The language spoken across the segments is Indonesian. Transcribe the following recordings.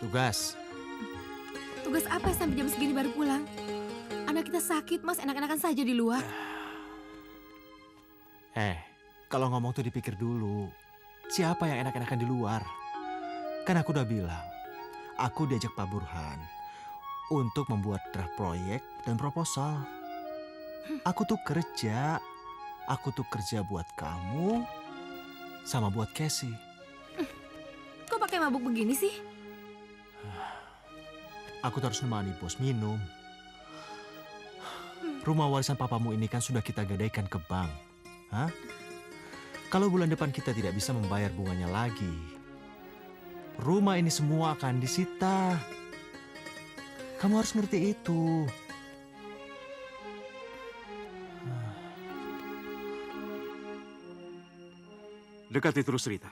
Tugas. Tugas apa sampai jam segini baru pulang? Anak kita sakit, Mas. Enak-enakan saja di luar. Kalau ngomong tuh dipikir dulu. Siapa yang enak-enakan di luar? Kan aku udah bilang, aku diajak Pak Burhan untuk membuat draft proyek dan proposal. Aku tuh kerja. Aku tuh kerja buat kamu sama buat Casey. Kok pakai mabuk begini sih? Aku tuh harus nemani bos minum. Rumah warisan papamu ini kan sudah kita gadaikan ke bank. Hah? Kalau bulan depan kita tidak bisa membayar bunganya lagi, rumah ini semua akan disita. Kamu harus ngerti itu. Dekati terus Rita.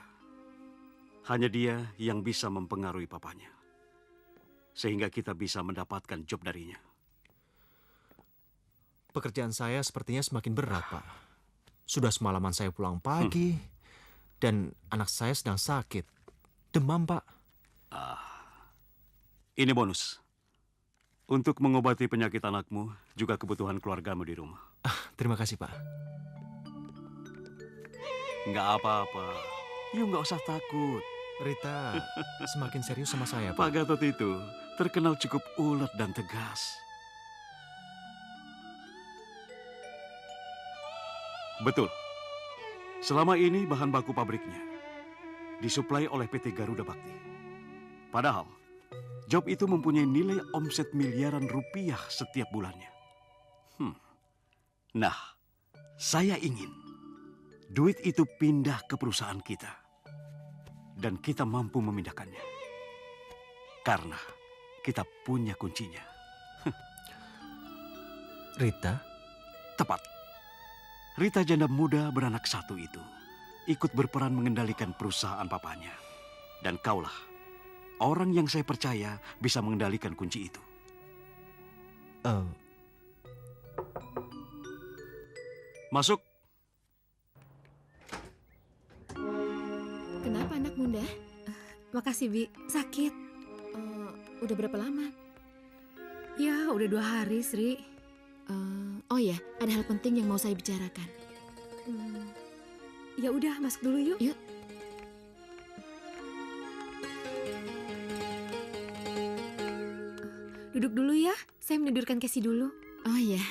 Hanya dia yang bisa mempengaruhi papanya. Sehingga kita bisa mendapatkan job darinya. Pekerjaan saya sepertinya semakin berat, Pak. Sudah semalaman saya pulang pagi, dan anak saya sedang sakit. Demam, Pak. Ini bonus. Untuk mengobati penyakit anakmu, juga kebutuhan keluargamu di rumah. Terima kasih, Pak. Nggak apa-apa. You nggak usah takut. Rita semakin serius sama saya, Pak Pak. Gatot itu terkenal cukup ulet dan tegas. Betul. Selama ini bahan baku pabriknya disuplai oleh PT Garuda Bakti. Padahal, job itu mempunyai nilai omset miliaran rupiah setiap bulannya. Nah, saya ingin duit itu pindah ke perusahaan kita. Dan kita mampu memindahkannya. Karena kita punya kuncinya. Rita? Tepat. Rita janda muda beranak satu itu ikut berperan mengendalikan perusahaan papanya. Dan kaulah orang yang saya percaya bisa mengendalikan kunci itu. Masuk. Kenapa anak bunda? Makasih, Bi. Sakit. Udah berapa lama? Ya, udah 2 hari, Sri. Oh ya, ada hal penting yang mau saya bicarakan. Ya udah, masuk dulu yuk. Yuk. Duduk dulu ya. Saya menidurkan Casey dulu. Oh ya.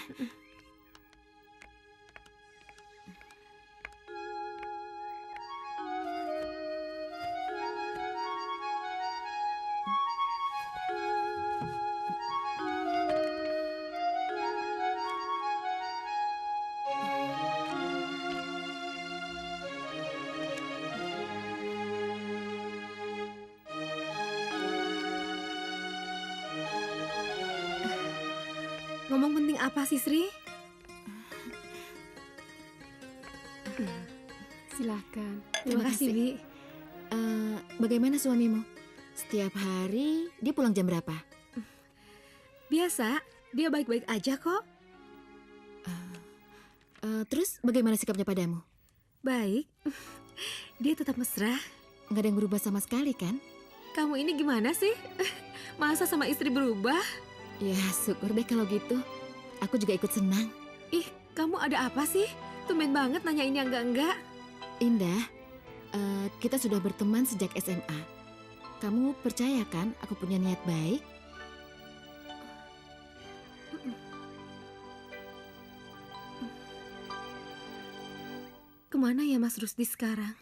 Ngomong penting apa sih, Sri? Silahkan. Terima kasih, Bi. Bagaimana suamimu? Setiap hari dia pulang jam berapa? Biasa, dia baik-baik aja kok. Terus bagaimana sikapnya padamu? Baik. Dia tetap mesra. Nggak ada yang berubah sama sekali kan? Kamu ini gimana sih? Masa sama istri berubah? Ya syukur deh kalau gitu. Aku juga ikut senang. Ih, kamu ada apa sih? Tumben banget nanya ini enggak-enggak. Indah, kita sudah berteman sejak SMA. Kamu percaya kan aku punya niat baik? Kemana ya Mas Rusdi sekarang?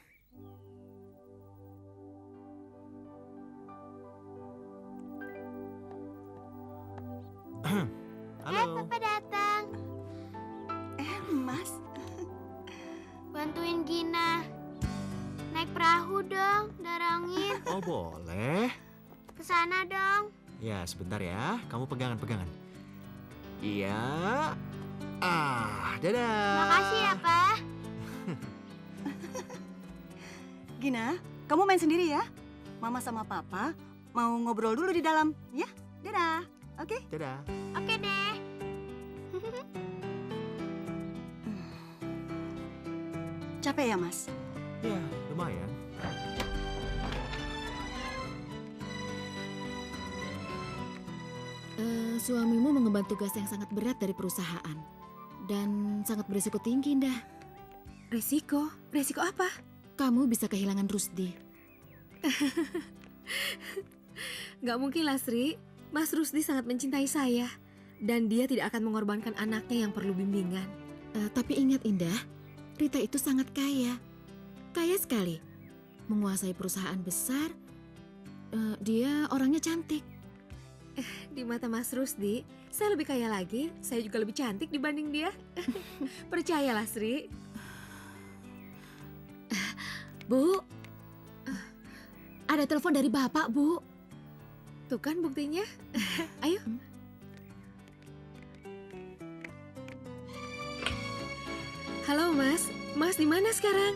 Halo. Papa datang. Mas, Bantuin Gina. Naik perahu dong, dorongin. Oh, boleh. Kesana dong. Ya, sebentar ya. Kamu pegangan-pegangan. Iya. Dadah. Makasih ya, Pak. Gina, kamu main sendiri ya. Mama sama Papa mau ngobrol dulu di dalam, ya. Dadah, oke? Dadah. Oke deh. Capek ya, Mas? Ya, lumayan. Suamimu mengemban tugas yang sangat berat dari perusahaan. Dan sangat berisiko tinggi, Indah. Resiko? Resiko apa? Kamu bisa kehilangan Rusdi. Gak mungkin lah, Sri. Mas Rusdi sangat mencintai saya. Dan dia tidak akan mengorbankan anaknya yang perlu bimbingan. Tapi ingat, Indah, Rita itu sangat kaya. Kaya sekali. Menguasai perusahaan besar. Dia orangnya cantik. Di mata Mas Rusdi, saya lebih kaya lagi. Saya juga lebih cantik dibanding dia. Percayalah, Sri. Bu, ada telepon dari Bapak, Bu. Tuh kan buktinya. Ayo. Halo, Mas. Mas di mana sekarang?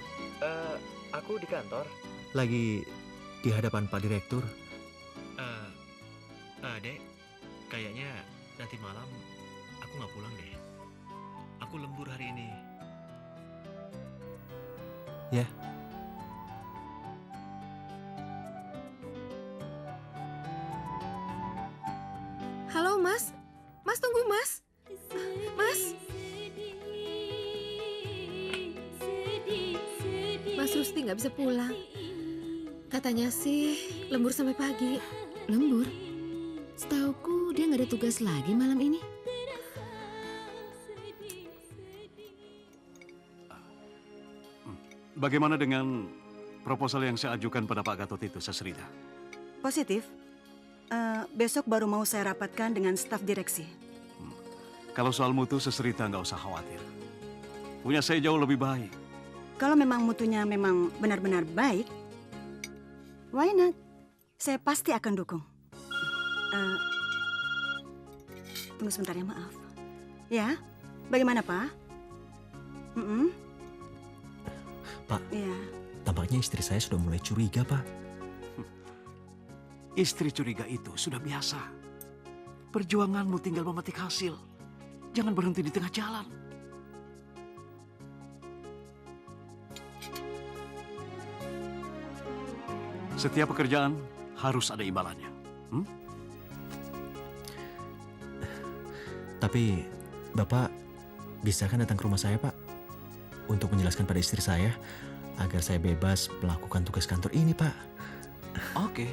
Aku di kantor. Lagi di hadapan Pak Direktur. Dek, kayaknya nanti malam aku nggak pulang deh. Aku lembur hari ini. Ya. Halo, Mas. Mas tunggu, Mas. Mas. Mas Rusdi nggak bisa pulang. Katanya sih lembur sampai pagi. Lembur? Setauku dia nggak ada tugas lagi malam ini. Bagaimana dengan proposal yang saya ajukan pada Pak Gatot itu, Sasrita? Positif. Besok baru mau saya rapatkan dengan staf direksi. Kalau soal mutu, Sasrita nggak usah khawatir. Punya saya jauh lebih baik. Kalau memang mutunya memang benar-benar baik, why not? Saya pasti akan dukung. Tunggu sebentar ya, maaf. Ya, bagaimana Pak? Pak, Ya. tampaknya istri saya sudah mulai curiga, Pak. Istri curiga itu sudah biasa. Perjuanganmu tinggal memetik hasil. Jangan berhenti di tengah jalan. Setiap pekerjaan harus ada imbalannya. Tapi, Bapak bisa kan datang ke rumah saya, Pak? Untuk menjelaskan pada istri saya agar saya bebas melakukan tugas kantor ini, Pak. Oke.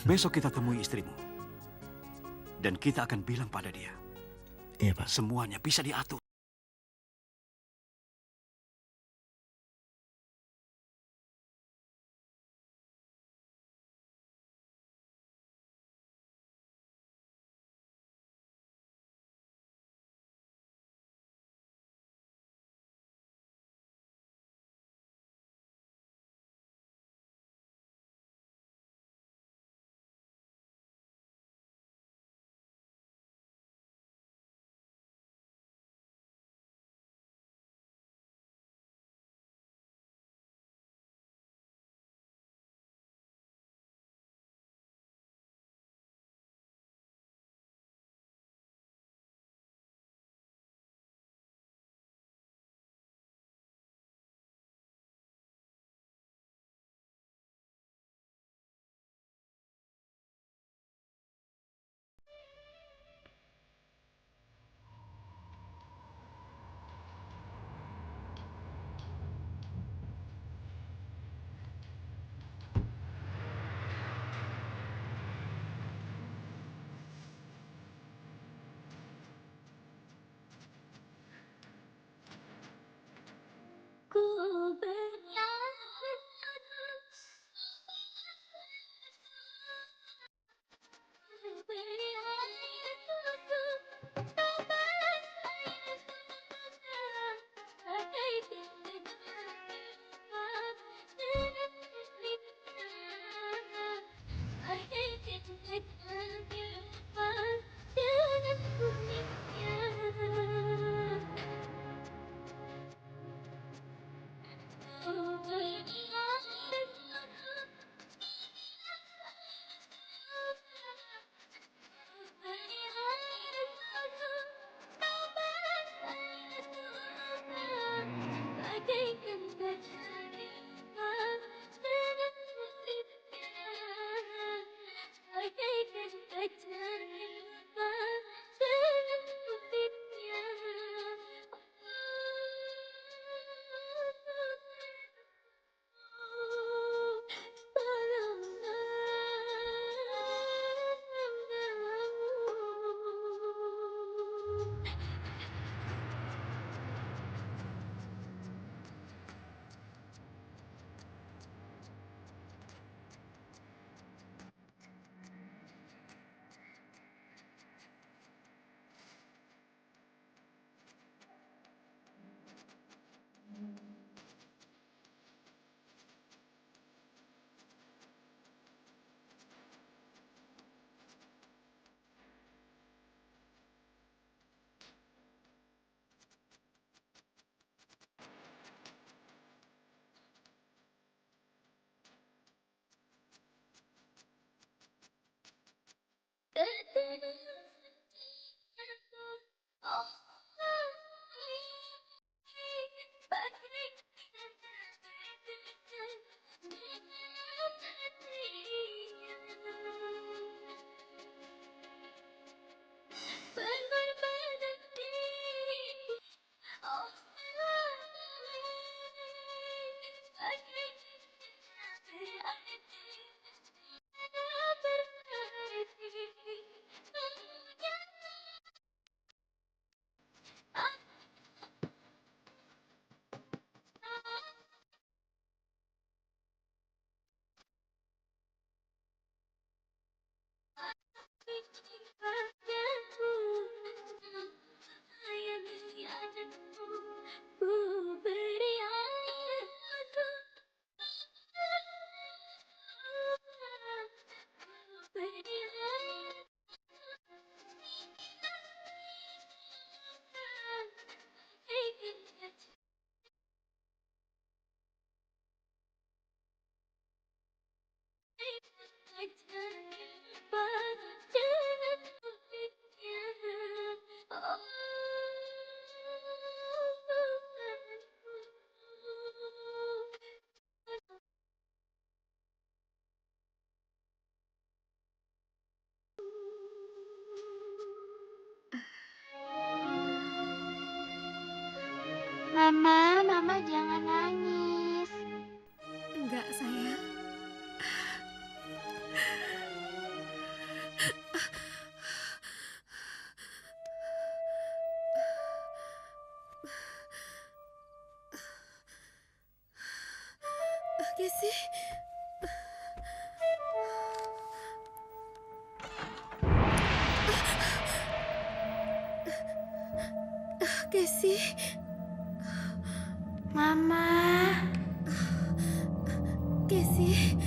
Besok kita temui istrimu. Dan kita akan bilang pada dia. Iya, Pak. Semuanya bisa diatur. Mama jangan nangis. Enggak, sayang. Casey. Casey. Mama. Casey.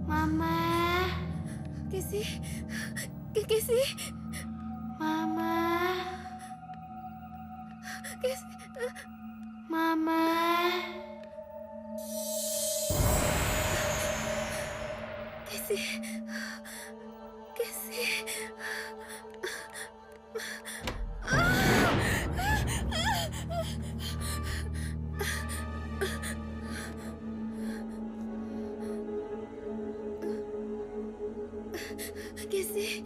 Mama. Casey. Casey. Mama. Casey. Mama. Casey. Casey. Casey.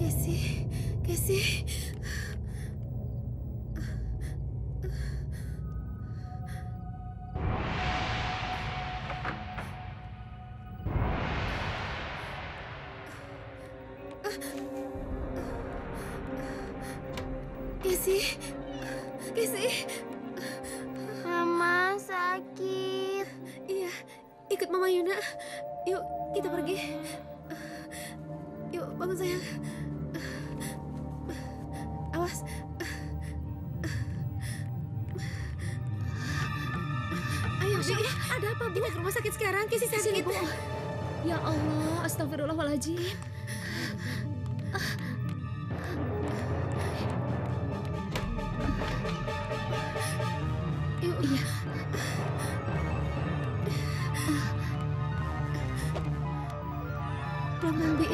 Casey. Casey. Casey. Casey. Mama sakit. Iya, ikut Mama Yuna. Yuk, kita pergi. Yuk, bangun sayang. Awas. Ayo, Bi. Ada apa, Bu? Kita ke rumah sakit sekarang. Casey sakit. Bu. Ya Allah, astagfirullahaladzim. Yuk. Iya. Pelan-pelan, Bi.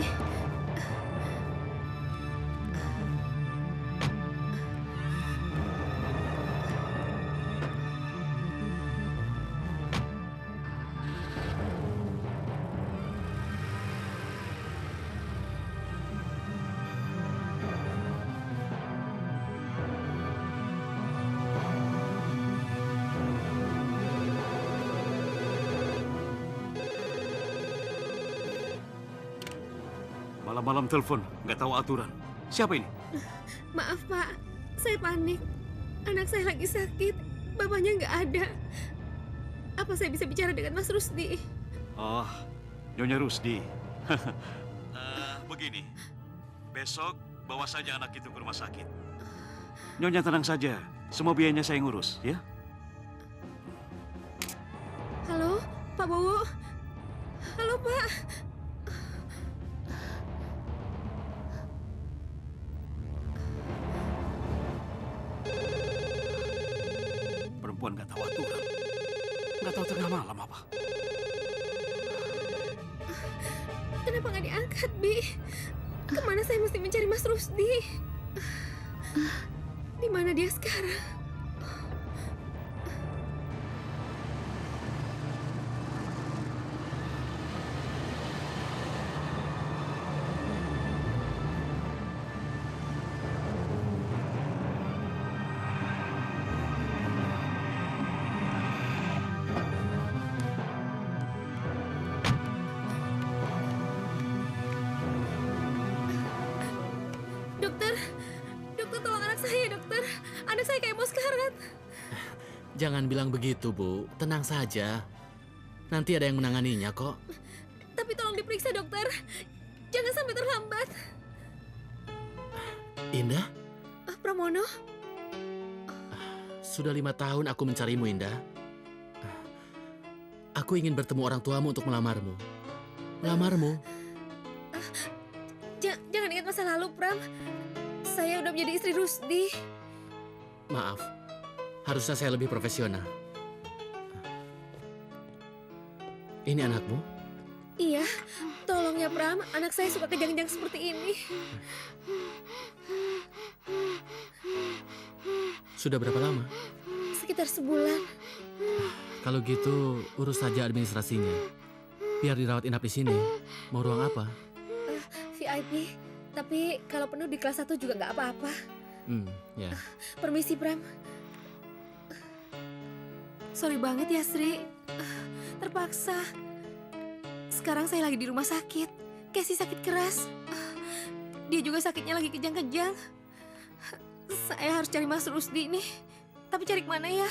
Malam-malam telepon, nggak tahu aturan. Siapa ini? Maaf, Pak. Saya panik. Anak saya lagi sakit. Bapaknya nggak ada. Apa saya bisa bicara dengan Mas Rusdi? Oh, Nyonya Rusdi. Begini, besok bawa saja anak itu ke rumah sakit. Nyonya tenang saja, semua biayanya saya ngurus, ya. Halo, Pak Bowo. Halo, Pak. Perempuan nggak tahu aturan. Nggak tahu tengah malam apa. Kenapa nggak diangkat, Bi? Kemana saya mesti mencari Mas Rusdi? Di mana dia sekarang? Dokter, dokter tolong anak saya, dokter. Anak saya kayak mau sekarat. Jangan bilang begitu, Bu. Tenang saja. Nanti ada yang menanganinya kok. Tapi tolong diperiksa, dokter. Jangan sampai terlambat. Indah, Pramono, sudah 5 tahun aku mencarimu, Indah. Aku ingin bertemu orang tuamu untuk melamarmu. Melamarmu. jangan ingat masa lalu, Pram. Saya udah menjadi istri Rusdi. Maaf, harusnya saya lebih profesional. Ini anakmu? Iya, tolong ya, Pram. Anak saya suka kejang-kejang seperti ini. Sudah berapa lama? Sekitar sebulan. Kalau gitu, urus saja administrasinya. Biar dirawat inap di sini. Mau ruang apa? VIP. Tapi kalau penuh di kelas 1 juga nggak apa-apa. Ya. Permisi, Pram. Sorry banget ya, Sri. Terpaksa. Sekarang saya lagi di rumah sakit. Casey sakit keras. Dia juga sakitnya lagi kejang-kejang. Saya harus cari Mas Rusdi nih. Tapi cari kemana ya?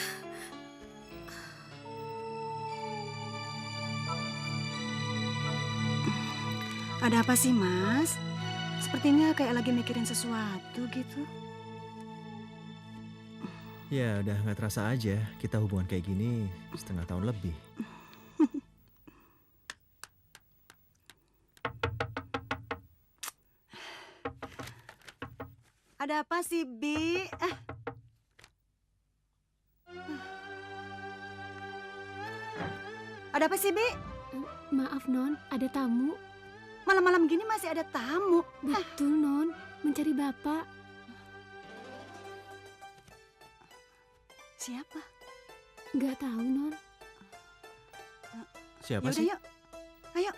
Ada apa sih, Mas? Sepertinya kayak lagi mikirin sesuatu gitu. Ya udah nggak terasa aja kita hubungan kayak gini setengah tahun lebih. Ada apa sih, Bi? Ada apa sih, Bi? Maaf, Non, ada tamu. Malam-malam gini masih ada tamu. Betul, Non, mencari Bapak. Siapa? Nggak tahu, Non. Siapa Yaudah sih? yuk. Ayo.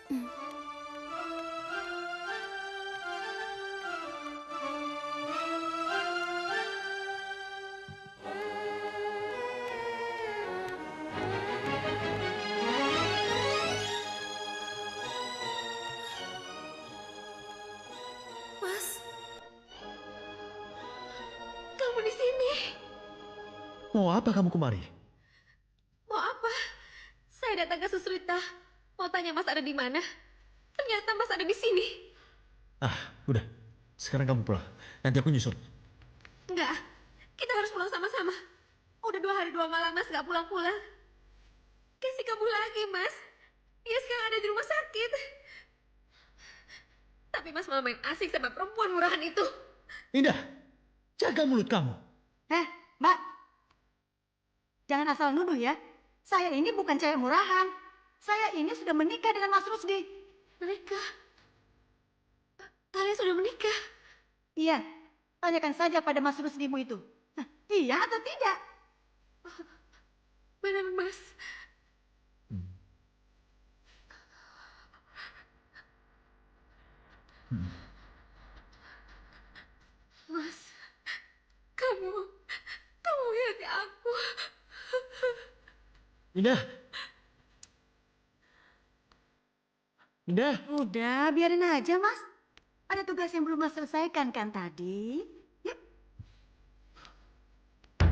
Mas, kamu di sini. Mau apa kamu kemari? Mau apa? Saya datang ke Susrita. Mau tanya Mas ada di mana? Ternyata Mas ada di sini. Udah. Sekarang kamu pulang. Nanti aku nyusul. Enggak, kita harus pulang sama-sama. Udah 2 hari 2 malam Mas nggak pulang-pulang. Kasih kamu lagi, Mas. Dia sekarang ada di rumah sakit. Tapi Mas malah main asik sama perempuan murahan itu. Indah, jaga mulut kamu. Mbak. Jangan asal nuduh ya. Saya ini bukan cewek murahan. Saya ini sudah menikah dengan Mas Rusdi. Menikah? Kalian sudah menikah? Iya. Tanyakan saja pada Mas Rusdimu itu. Iya atau tidak? Benar, Mas. Mas, kamu lihat aku. Indah. Indah. Udah, biarin aja, Mas. Ada tugas yang belum Mas selesaikan kan tadi? Yuk.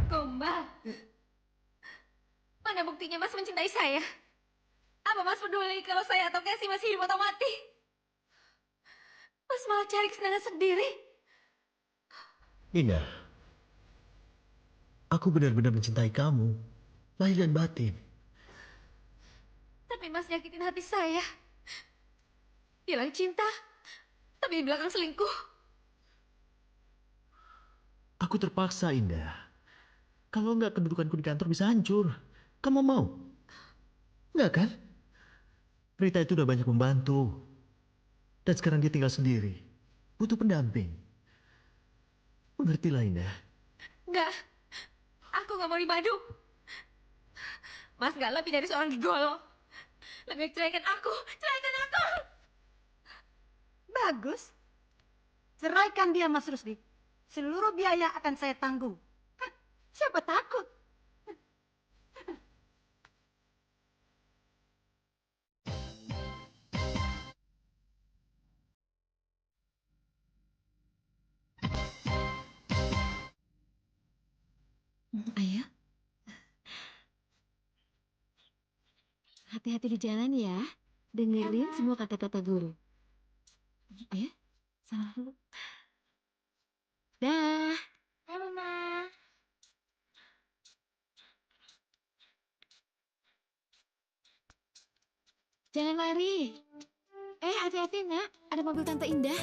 Gombal. Mana buktinya Mas mencintai saya? Apa Mas peduli kalau saya atau Casey masih hidup atau mati? Mas malah cari kesenangan sendiri. Indah. Aku benar-benar mencintai kamu. Lahir dan batin. Tapi Mas nyakitin hati saya. Bilang cinta, tapi di belakang selingkuh. Aku terpaksa, Indah. Kalau nggak kedudukanku di kantor bisa hancur. Kamu mau? Nggak kan? Rita itu udah banyak membantu. Dan sekarang dia tinggal sendiri. butuh pendamping. Mengertilah Indah. Enggak, aku nggak mau dimadu. Mas nggak lebih dari seorang gigolo. Lebih baik ceraikan aku, ceraikan aku. Bagus. Ceraikan dia, Mas Rusdi. Seluruh biaya akan saya tanggung. Hah, siapa takut? Ayo. Hati-hati di jalan ya. Dengerin semua kata-kata guru. Ayo, salam dulu. Dah. Halo, Ma. Jangan lari. Hati-hati nak. Ada mobil Tante Indah.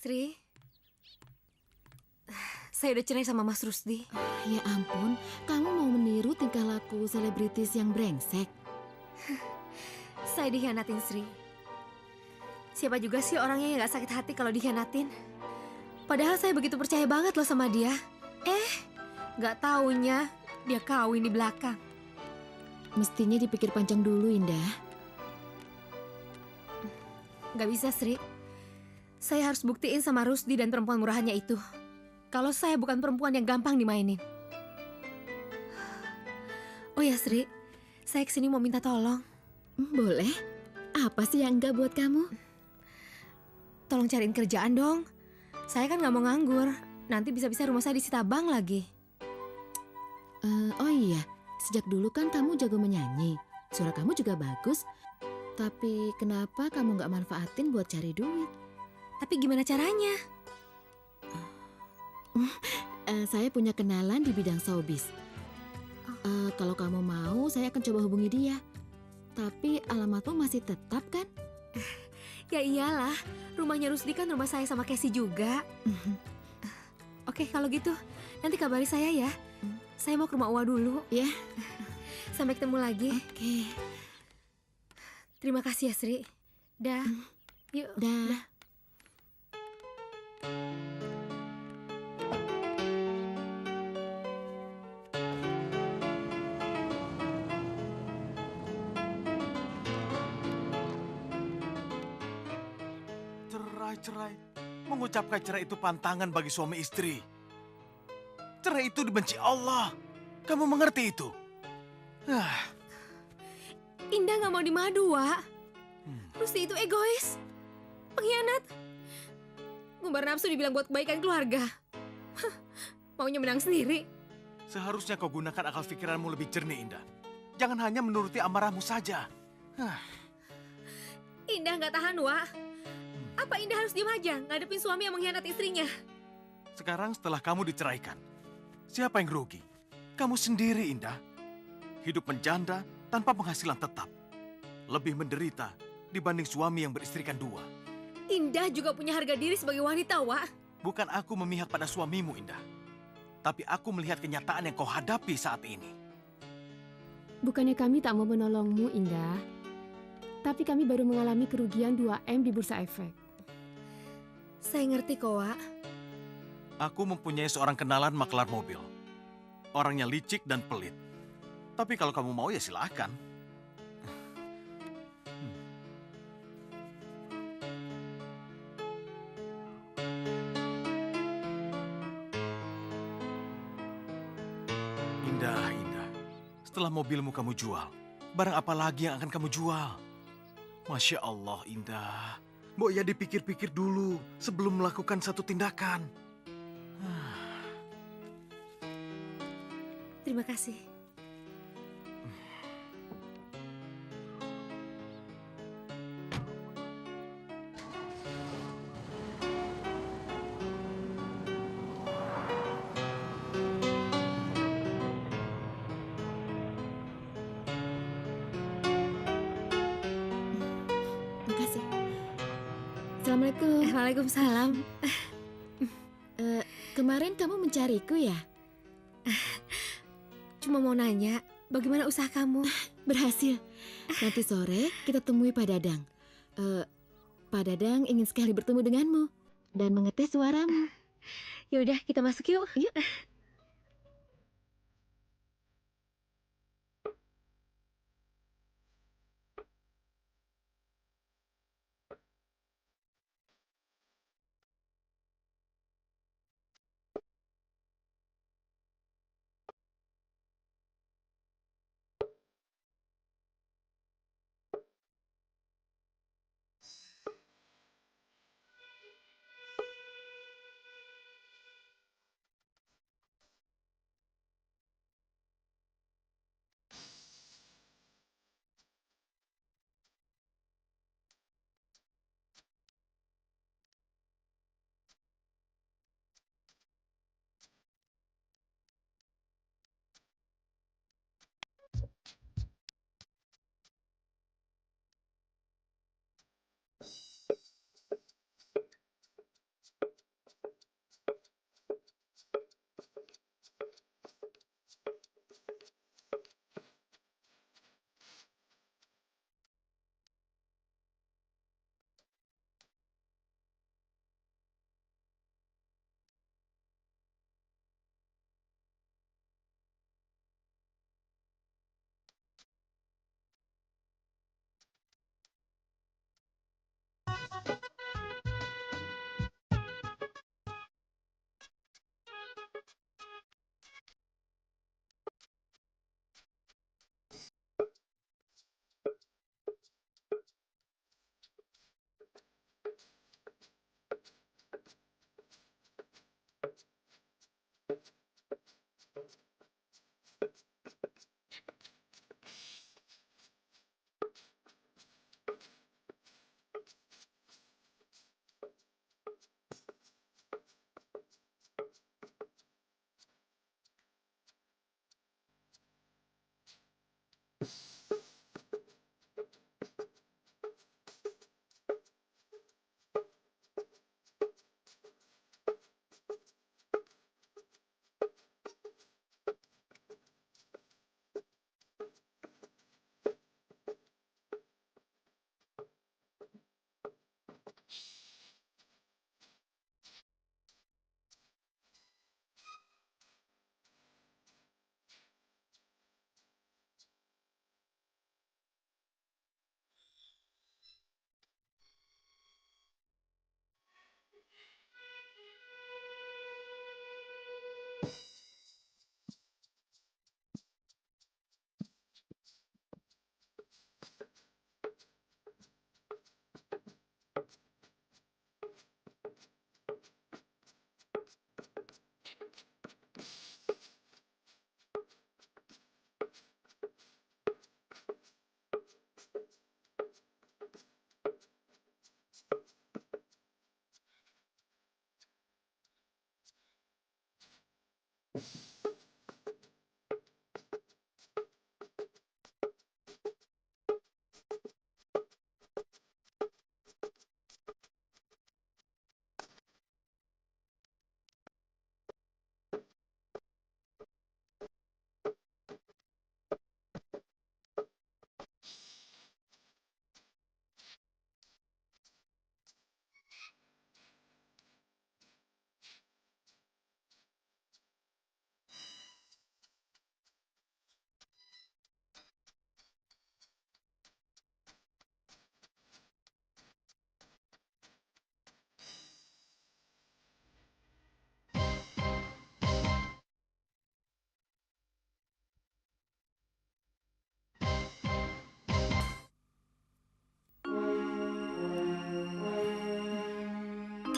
Sri, saya udah cerai sama Mas Rusdi. Ya ampun, kamu mau meniru tingkah laku selebritis yang brengsek. Saya dikhianatin, Sri. Siapa juga sih orangnya yang gak sakit hati kalau dikhianatin? Padahal saya begitu percaya banget loh sama dia. Gak taunya dia kawin di belakang. Mestinya dipikir panjang dulu, Indah. Gak bisa, Sri. Saya harus buktiin sama Rusdi dan perempuan murahannya itu. Kalau saya bukan perempuan yang gampang dimainin. Oh ya, Sri. Saya kesini mau minta tolong. Boleh. Apa sih yang enggak buat kamu? Tolong cariin kerjaan dong. Saya kan gak mau nganggur. Nanti bisa-bisa rumah saya disita bank lagi. Oh iya, sejak dulu kan kamu jago menyanyi. Suara kamu juga bagus. Tapi kenapa kamu nggak manfaatin buat cari duit? Tapi gimana caranya? Saya punya kenalan di bidang showbiz. Kalau kamu mau, saya akan coba hubungi dia. Tapi alamatmu masih tetap kan? Ya iyalah, rumahnya Rusdi kan rumah saya sama Casey juga. Oke, kalau gitu nanti kabari saya ya. Saya mau ke rumah Uwa dulu. Ya. Sampai ketemu lagi. Oke. Terima kasih ya, Sri. Dah. Yuk. Dah. Cerai. Mengucapkan cerai itu pantangan bagi suami istri. Cerai itu dibenci Allah. Kamu mengerti itu? Indah gak mau dimadu, Wak. Rusdi itu egois. Pengkhianat. Ngumbar nafsu dibilang buat kebaikan keluarga. Maunya menang sendiri. Seharusnya kau gunakan akal pikiranmu lebih jernih, Indah. Jangan hanya menuruti amarahmu saja. Indah gak tahan, Wak. Apa Indah harus diam aja ngadepin suami yang mengkhianati istrinya? Sekarang setelah kamu diceraikan, siapa yang rugi? Kamu sendiri, Indah. Hidup menjanda tanpa penghasilan tetap. Lebih menderita dibanding suami yang beristrikan dua. Indah juga punya harga diri sebagai wanita, Wak. Bukan aku memihak pada suamimu, Indah. Tapi aku melihat kenyataan yang kau hadapi saat ini. Bukannya kami tak mau menolongmu, Indah. Tapi kami baru mengalami kerugian 2M di Bursa Efek. Saya ngerti kok, Wak. Aku mempunyai seorang kenalan maklar mobil. Orangnya licik dan pelit. Tapi kalau kamu mau ya silakan. Indah. Setelah mobilmu kamu jual, barang apa lagi yang akan kamu jual? Masya Allah, Indah. Mbok ya dipikir-pikir dulu sebelum melakukan satu tindakan. Terima kasih. Makasih. Assalamualaikum. Waalaikumsalam. Kemarin kamu mencariku ya? Cuma mau nanya, bagaimana usaha kamu? Berhasil. Nanti sore kita temui Pak Dadang. Pak Dadang ingin sekali bertemu denganmu dan mengetes suaramu. Ya udah, kita masuk yuk. Yuk.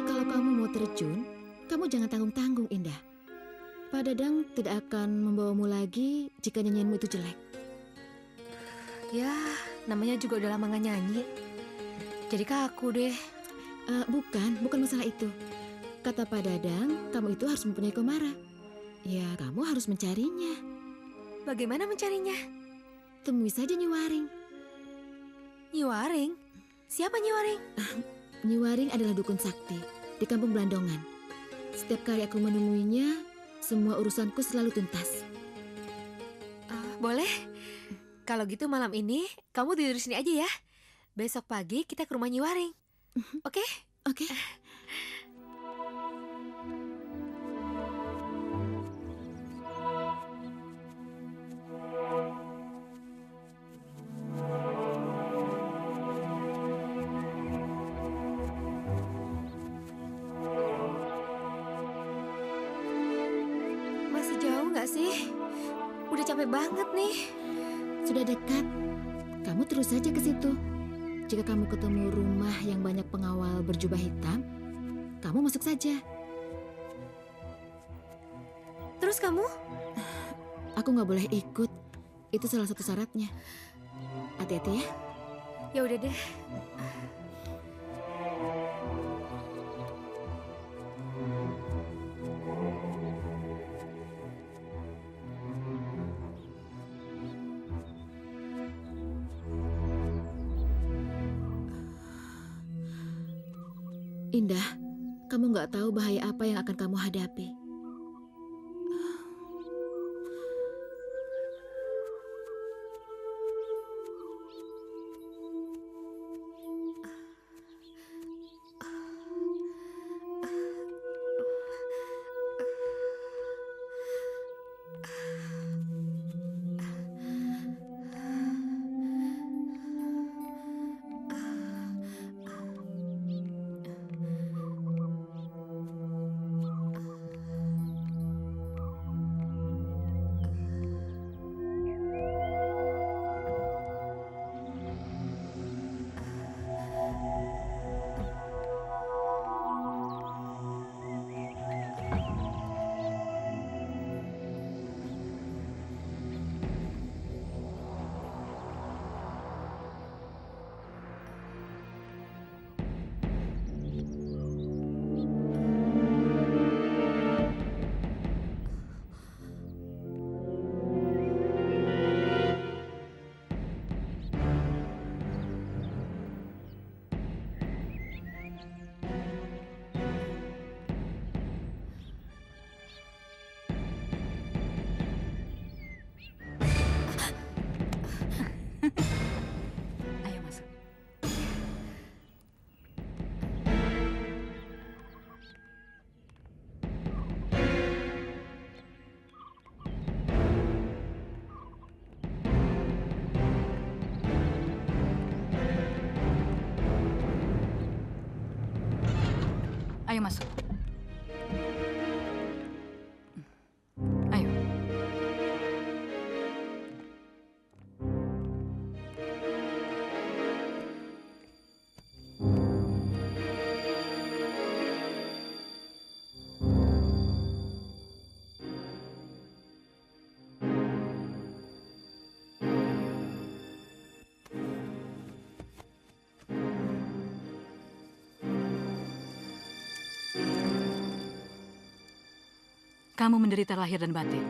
Kalau kamu mau terjun, kamu jangan tanggung-tanggung, Indah. Pak Dadang tidak akan membawamu lagi jika nyanyianmu itu jelek. Ya, namanya juga udah lama gak nyanyi. Jadi kaku deh. Bukan masalah itu. Kata Pak Dadang, kamu itu harus mempunyai komara. Ya, kamu harus mencarinya. Bagaimana mencarinya? Temui saja Nyi Waring. Nyi Waring? Siapa Nyi Waring? Nyi Waring adalah dukun sakti di kampung Belandongan. Setiap kali aku menemuinya, semua urusanku selalu tuntas. Boleh? Kalau gitu malam ini kamu tidur di sini aja ya. Besok pagi kita ke rumah Nyi Waring. Oke? Oke. Masih jauh nggak sih? Udah capek banget nih. Sudah dekat. Kamu terus saja ke situ. Jika kamu ketemu rumah yang banyak pengawal berjubah hitam, kamu masuk saja. Terus kamu? Aku nggak boleh ikut. Itu salah satu syaratnya. Hati-hati ya. Ya udah deh. Indah, kamu nggak tahu bahaya apa yang akan kamu hadapi. Ayo masuk. Ayo masuk. Ayo. Kamu menderita lahir dan batin.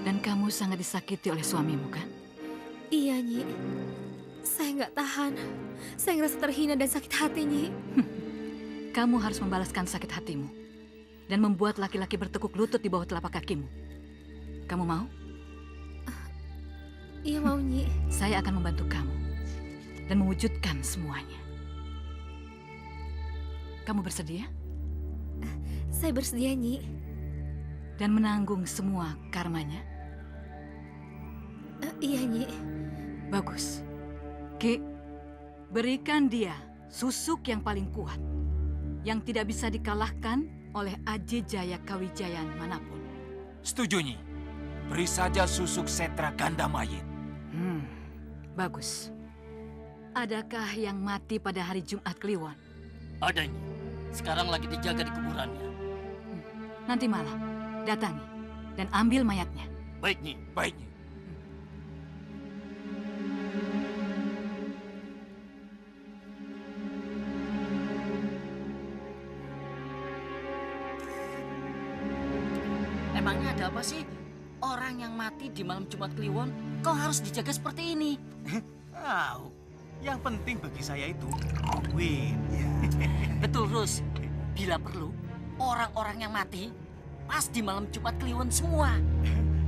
Dan kamu sangat disakiti oleh suamimu, kan? Iya, Nyi. Saya nggak tahan. Saya ngerasa terhina dan sakit hati, Nyi. Kamu harus membalaskan sakit hatimu. Dan membuat laki-laki bertekuk lutut di bawah telapak kakimu. Kamu mau? Iya mau, Nyi. Saya akan membantu kamu. Dan mewujudkan semuanya. Kamu bersedia? Saya bersedia, Nyi. Dan menanggung semua karmanya? Iya, Nyi. Bagus. Ki, berikan dia susuk yang paling kuat. Yang tidak bisa dikalahkan oleh Aji Jaya Kawijayan manapun. Setuju, Nyi. Beri saja susuk setra ganda mayit. Bagus. Adakah yang mati pada hari Jumat Kliwon? Ada, Nyi. Sekarang lagi dijaga di kuburannya. Nanti malam, datangi dan ambil mayatnya. Baik, Nyi. Baik, Nyi. Emangnya ada apa sih? Orang yang mati di malam Jumat Kliwon, kau harus dijaga seperti ini. Tahu. Yang penting bagi saya itu duit. Betul, Rus. Bila perlu, orang-orang yang mati pas di malam Jumat Kliwon semua.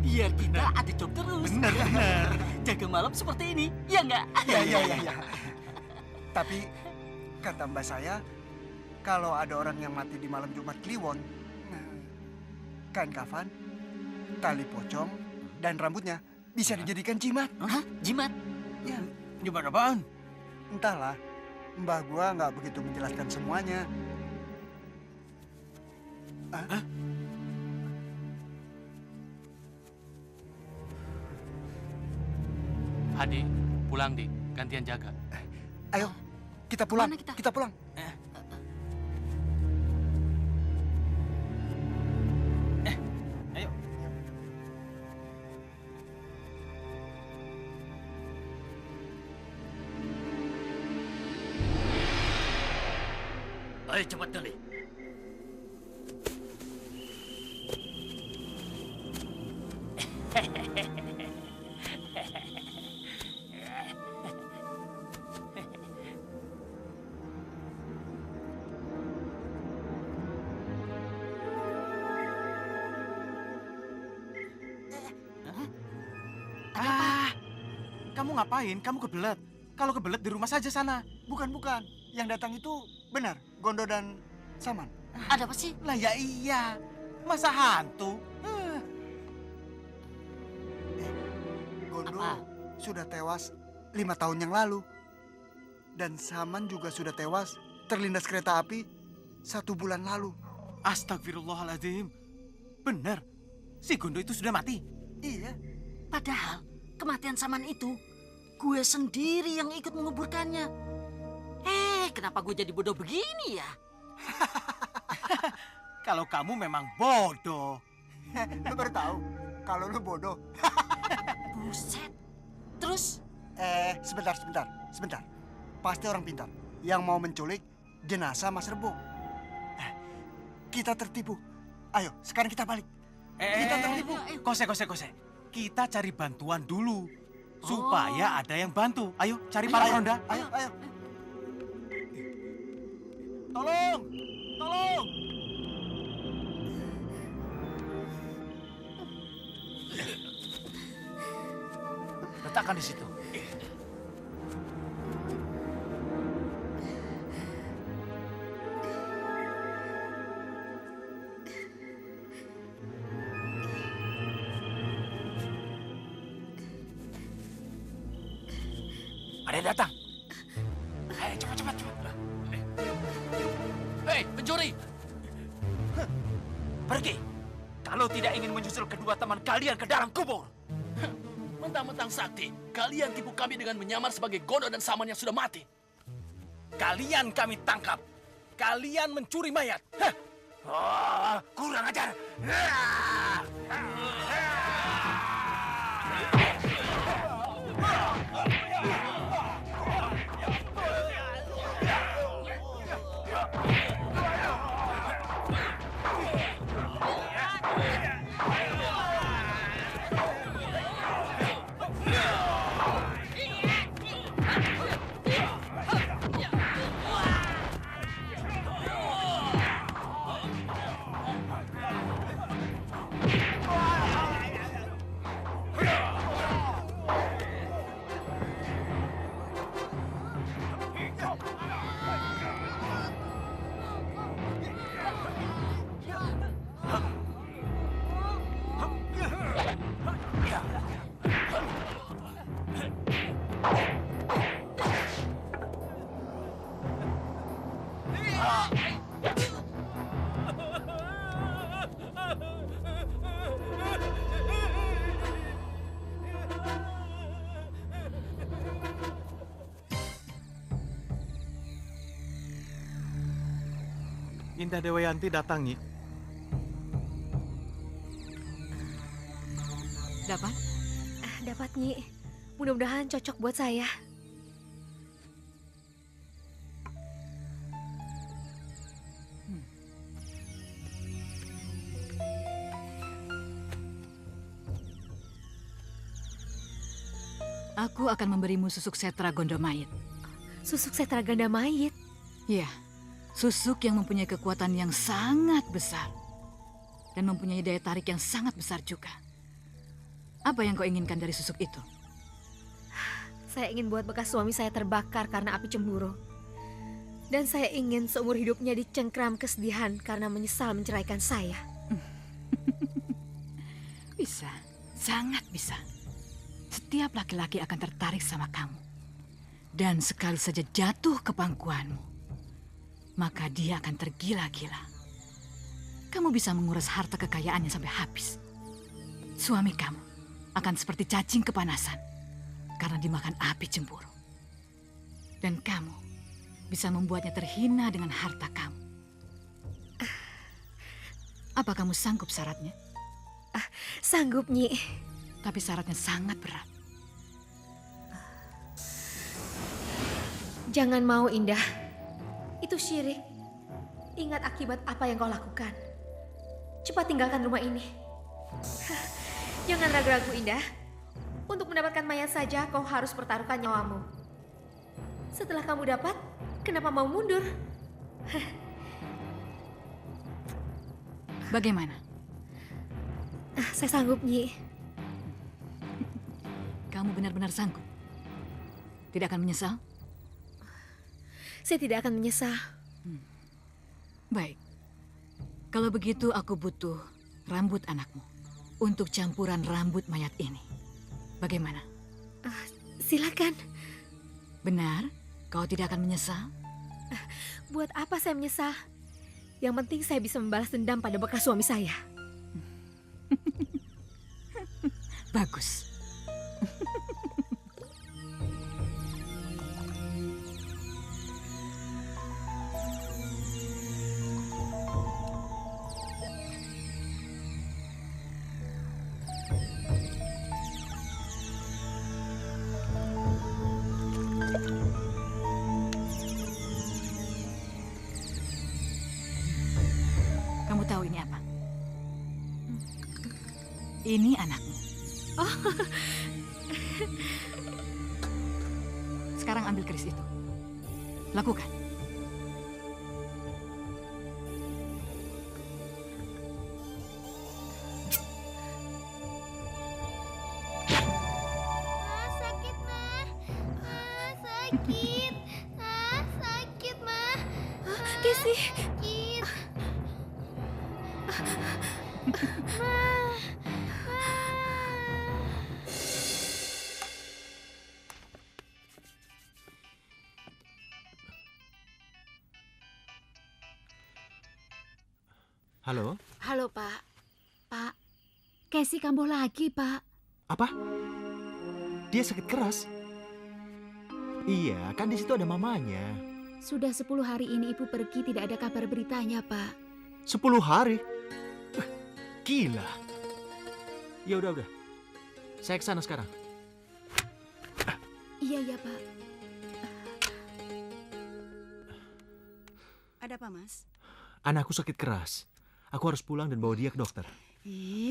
Biar kita ada job terus. Benar. Jaga malam seperti ini, ya nggak? Iya. Tapi kata mbak saya, kalau ada orang yang mati di malam Jumat Kliwon, kain kafan, tali pocong, dan rambutnya bisa dijadikan jimat. Hah? Jimat? Ya. Jimat apaan? Entahlah, mbah gua nggak begitu menjelaskan semuanya. Hah? Hadi, pulang Dik, gantian jaga. Ayo, kita pulang. Mana kita? Kita pulang. Ayo. Ayo cepat kali. Kamu ngapain? Kamu kebelet. Kalau kebelet di rumah saja sana. Bukan. Yang datang itu benar, Gondo dan Saman. Ada apa sih? Lah ya iya. Masa hantu? Gondo Apa? sudah tewas 5 tahun yang lalu. Dan Saman juga sudah tewas terlindas kereta api 1 bulan lalu. Astagfirullahaladzim. Benar. Si Gondo itu sudah mati. Iya. Padahal kematian Saman itu gue sendiri yang ikut menguburkannya. Kenapa gue jadi bodoh begini ya? Kalau kamu memang bodoh. Lu baru tahu kalau lu bodoh. Buset. Terus? Sebentar. Pasti orang pintar yang mau menculik jenazah Mas Rebo. Kita tertipu. Ayo, sekarang kita balik. Kita tertipu. Kose. Kita cari bantuan dulu. Supaya ada yang bantu. Ayo, cari para ronda. Ayo. Tolong! Letakkan di situ. Ada yang datang. Ayo, cepat. Hei, pencuri! Pergi! Kalau tidak ingin menyusul kedua teman kalian ke dalam kubur. Mentang-mentang sakti, kalian tipu kami dengan menyamar sebagai Gondo dan Saman yang sudah mati. Kalian kami tangkap. Kalian mencuri mayat. Hah? Oh, kurang ajar. Indah Dewayanti datang, Nyi. Dapat? Dapat, Nyi. Mudah-mudahan cocok buat saya. Aku akan memberimu susuk setra Gondomayit. Susuk setra ganda mayit. Ya, Susuk yang mempunyai kekuatan yang sangat besar dan mempunyai daya tarik yang sangat besar juga. Apa yang kau inginkan dari susuk itu? Saya ingin buat bekas suami saya terbakar karena api cemburu. Dan saya ingin seumur hidupnya dicengkram kesedihan karena menyesal menceraikan saya. Bisa, sangat bisa. Setiap laki-laki akan tertarik sama kamu. Dan sekali saja jatuh ke pangkuanmu, maka dia akan tergila-gila. Kamu bisa menguras harta kekayaannya sampai habis. Suami kamu akan seperti cacing kepanasan karena dimakan api cemburu. Dan kamu bisa membuatnya terhina dengan harta kamu. Apa kamu sanggup syaratnya? Sanggup, Nyi. Tapi syaratnya sangat berat. Jangan mau, Indah. Itu syirik. Ingat akibat apa yang kau lakukan. Cepat tinggalkan rumah ini. Jangan ragu-ragu, Indah. Untuk mendapatkan mayat saja kau harus pertaruhkan nyawamu. Setelah kamu dapat, kenapa mau mundur? Bagaimana? Saya sanggup, Nyi. Kamu benar-benar sanggup? Tidak akan menyesal? Saya tidak akan menyesal. Baik. Kalau begitu aku butuh rambut anakmu untuk campuran rambut mayat ini. Bagaimana? Silakan. Benar? Kau tidak akan menyesal? Buat apa saya menyesal? Yang penting saya bisa membalas dendam pada bekas suami saya. Bagus. Kamu tahu ini apa? Ini anakmu. Oh. Sekarang ambil keris itu. Lakukan. Sakit, Ma. Sakit. Sakit, Ma. Kesi. Sakit. Halo? Halo, Pak. Pak, Casey kambuh lagi, Pak. Apa? Dia sakit keras? Iya, kan di situ ada mamanya. Sudah 10 hari ini Ibu pergi tidak ada kabar beritanya, Pak. 10 hari? Gila. Ya udah. Saya ke sana sekarang. Iya, Pak. Ada apa, Mas? Anakku sakit keras. Aku harus pulang dan bawa dia ke dokter.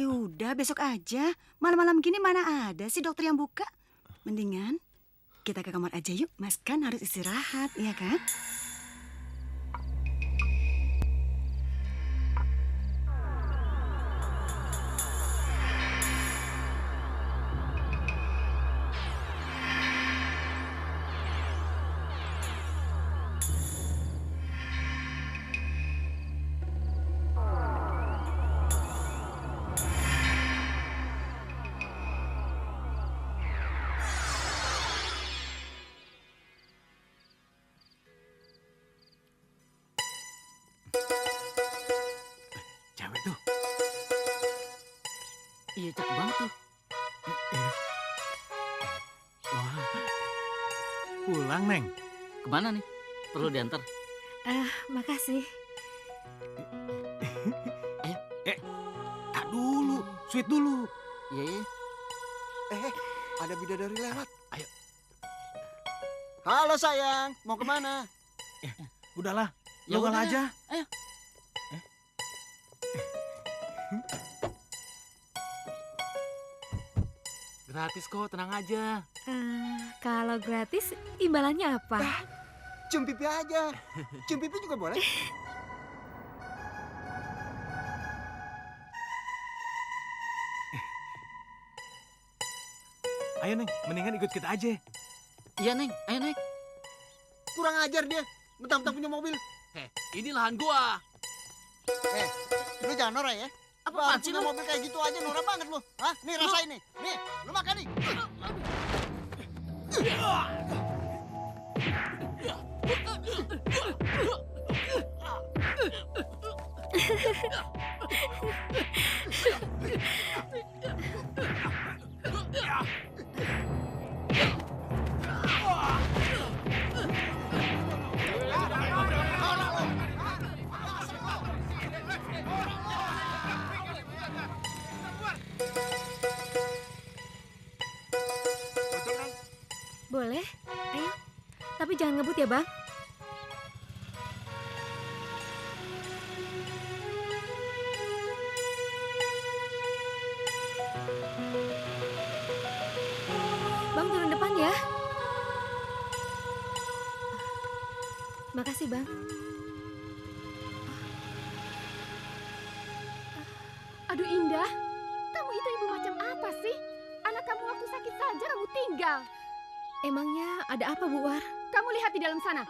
Udah besok aja. Malam-malam gini mana ada sih dokter yang buka? Mendingan kita ke kamar aja yuk. Mas kan harus istirahat, iya kan? Cewek tuh. Iya, cakep banget tuh. Wah. Pulang, Neng. Kemana nih? Perlu diantar? Makasih. Tak dulu. Sweet dulu. Iya. Ada bidadari lewat. Ayo. Halo sayang, mau kemana? Udahlah. Ya Lo udah, aja. ayo. Gratis kok, tenang aja. Kalau gratis, imbalannya apa? cium pipi aja. Cium pipi juga boleh. Ayo Neng, mendingan ikut kita aja. Iya, Neng. Ayo, naik. Kurang ajar dia, mentang-mentang punya mobil. Ini lahan gua. Lu jangan norak ya. Apaan Baru sih punya lu? mobil kayak gitu aja norak banget lu. Hah? Nih rasain nih. Nih, lu makan nih. Boleh, ayo. Tapi jangan ngebut ya, Bang. Bang, turun depan ya. Makasih, Bang. Aduh Indah, kamu itu ibu macam apa sih? Anak kamu waktu sakit saja kamu tinggal. Emangnya ada apa, Bu War? Kamu lihat di dalam sana.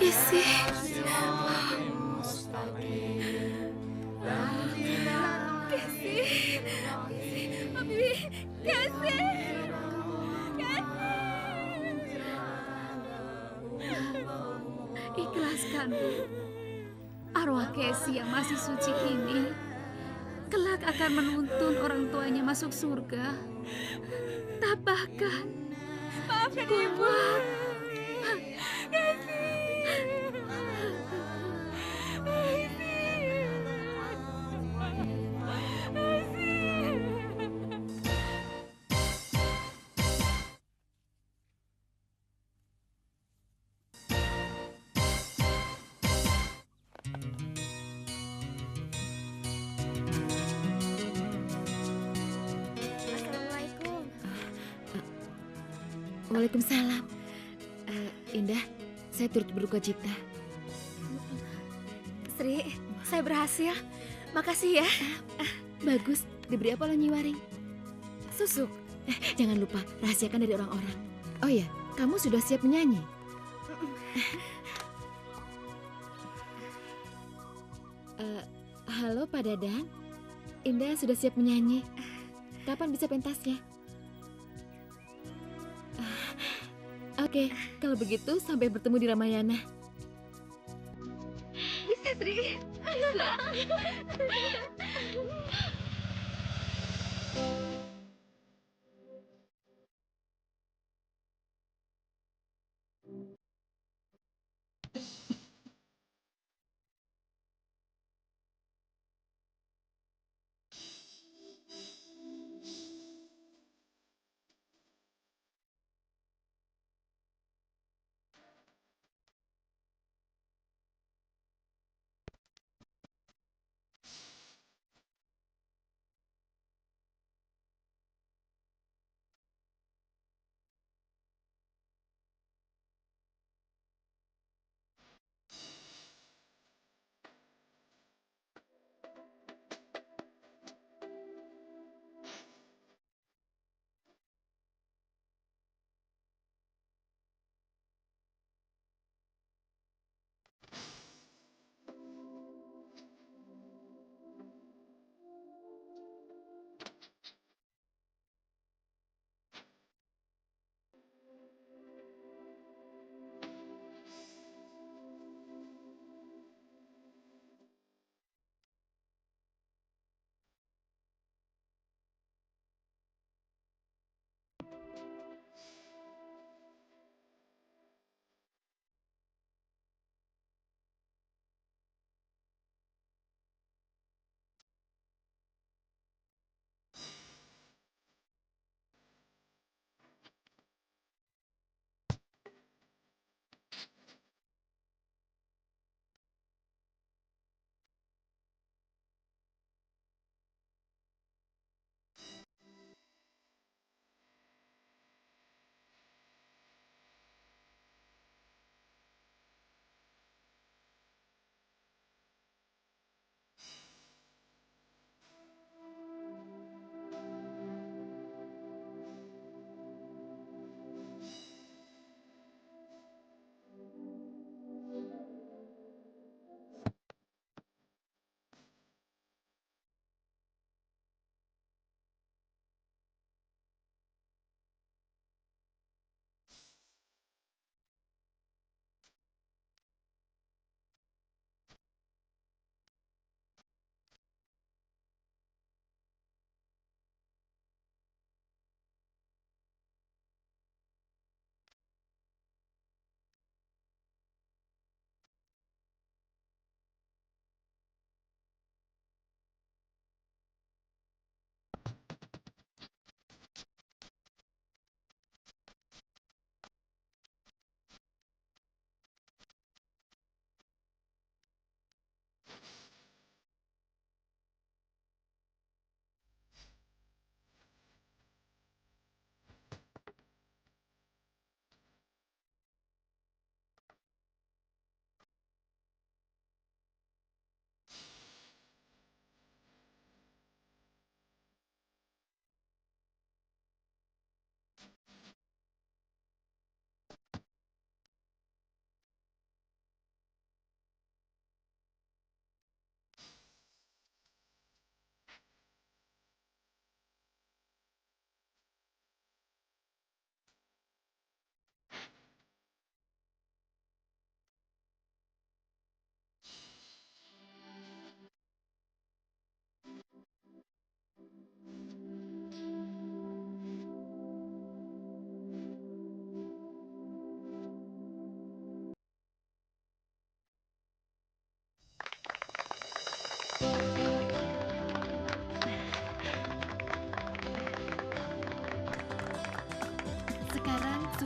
Kesi. Kesi. Abi, Kesi. Ikhlaskan, Bu. Arwah Kesi yang masih suci ini kelak akan menuntun orang tuanya masuk surga. Tabahkan. Maafkan Ibu. Assalamualaikum. Waalaikumsalam. Indah, saya turut berduka cita. Sri, saya berhasil. Makasih ya. Bagus, diberi apa lo Nyiwaring? Susuk. Jangan lupa, rahasiakan dari orang-orang. Oh ya, kamu sudah siap menyanyi? Halo Pak Dadang, Indah sudah siap menyanyi. Kapan bisa pentasnya? Oke, kalau begitu sampai bertemu di Ramayana. Bisa, Sri.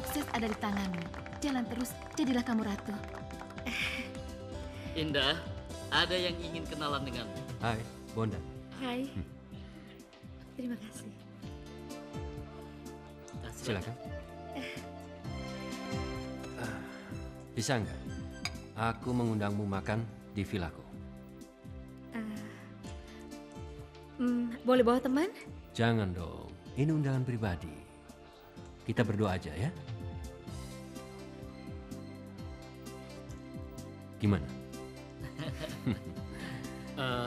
sukses ada di tanganmu. Jalan terus, jadilah kamu ratu. Indah, ada yang ingin kenalan denganmu. Hai, Bondan. Hai. Terima kasih. Silakan. Bisa nggak? Aku mengundangmu makan di vilaku. Boleh bawa teman? Jangan dong, ini undangan pribadi. Kita berdoa aja ya. Gimana?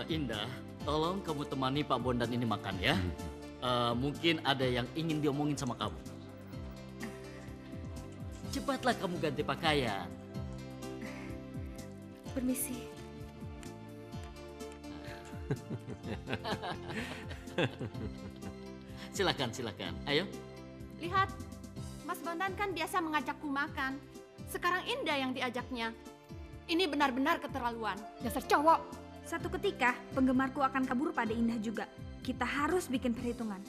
Indah, tolong kamu temani Pak Bondan ini makan ya. Mungkin ada yang ingin diomongin sama kamu. Cepatlah kamu ganti pakaian. Permisi. Silakan, silakan. Ayo. Lihat, Mas Bondan kan biasa mengajakku makan. Sekarang Indah yang diajaknya. Ini benar-benar keterlaluan. Dasar cowok. Satu ketika penggemarku akan kabur pada Indah juga. Kita harus bikin perhitungan.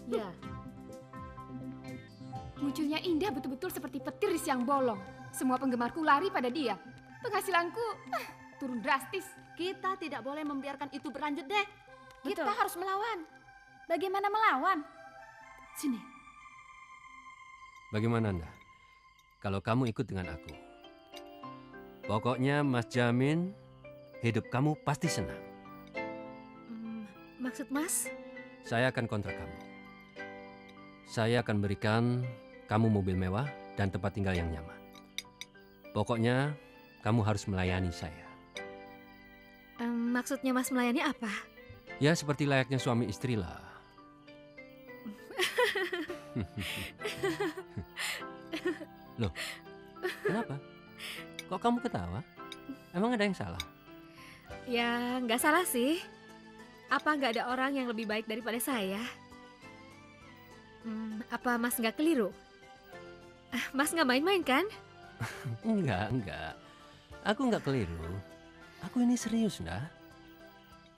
Ya. Munculnya Indah betul-betul seperti petir di siang bolong. Semua penggemarku lari pada dia. Penghasilanku turun drastis. Kita tidak boleh membiarkan itu berlanjut deh. Kita Betul. harus melawan. Bagaimana melawan? Sini. Bagaimana Anda? Kalau kamu ikut dengan aku. Pokoknya Mas jamin hidup kamu pasti senang. Maksud Mas? Saya akan kontrak kamu. Saya akan berikan kamu mobil mewah dan tempat tinggal yang nyaman. Pokoknya kamu harus melayani saya. Maksudnya Mas melayani apa? Ya seperti layaknya suami istri lah. Loh, kenapa? Kok kamu ketawa? Emang ada yang salah? Ya, nggak salah sih. Apa nggak ada orang yang lebih baik daripada saya? Apa Mas nggak keliru? Mas nggak main-main kan? Enggak. Aku nggak keliru. Aku ini serius, Nda.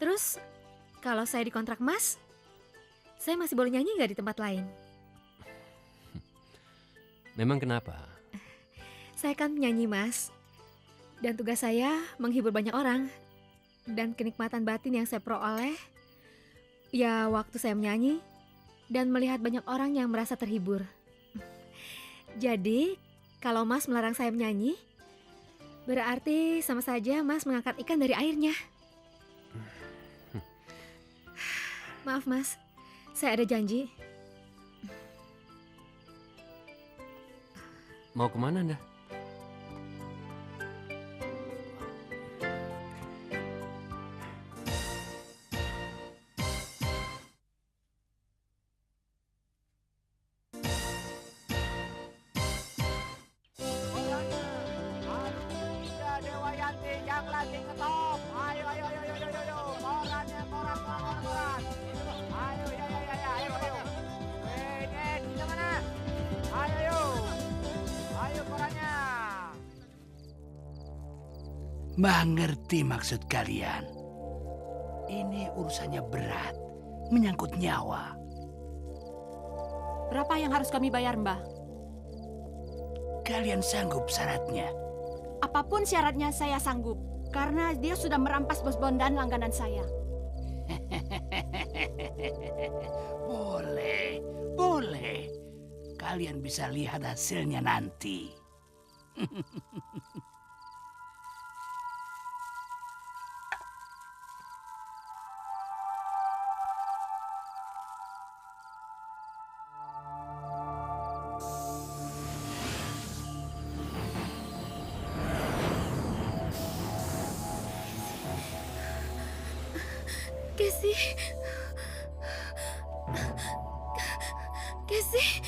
Terus, kalau saya dikontrak Mas, saya masih boleh nyanyi nggak di tempat lain? Memang kenapa? Saya kan penyanyi Mas. Dan tugas saya menghibur banyak orang. Dan kenikmatan batin yang saya peroleh, ya waktu saya menyanyi dan melihat banyak orang yang merasa terhibur. Jadi, kalau Mas melarang saya menyanyi, berarti sama saja Mas mengangkat ikan dari airnya. Maaf Mas, saya ada janji. Mau kemana Anda? Mbah ngerti maksud kalian. Ini urusannya berat, menyangkut nyawa. Berapa yang harus kami bayar, Mbah? Kalian sanggup syaratnya? Apapun syaratnya saya sanggup. Karena dia sudah merampas bos Bondan langganan saya. Boleh. Kalian bisa lihat hasilnya nanti. Casey.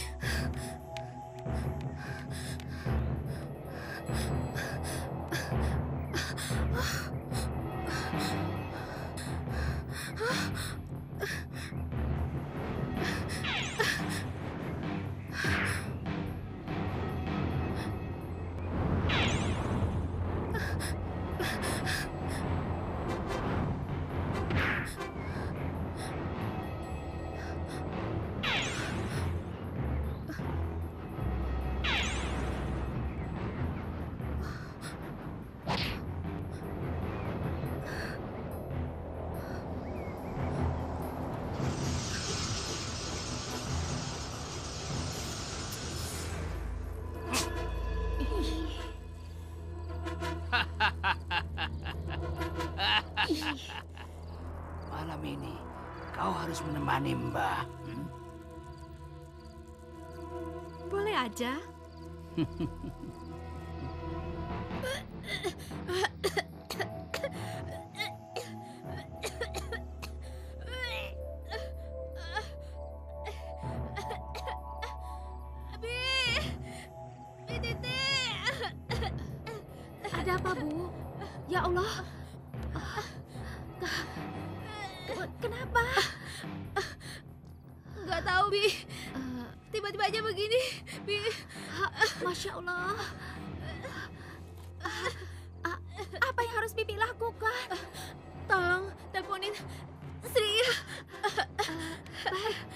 Malam ini kau harus menemani Mbah. Boleh aja. Ada apa, Bu? Ya Allah. Kenapa? Nggak tahu, Bi. Tiba-tiba aja begini, Bi. Masya Allah. Apa yang harus Bibi lakukan? Tolong teleponin Sri ya.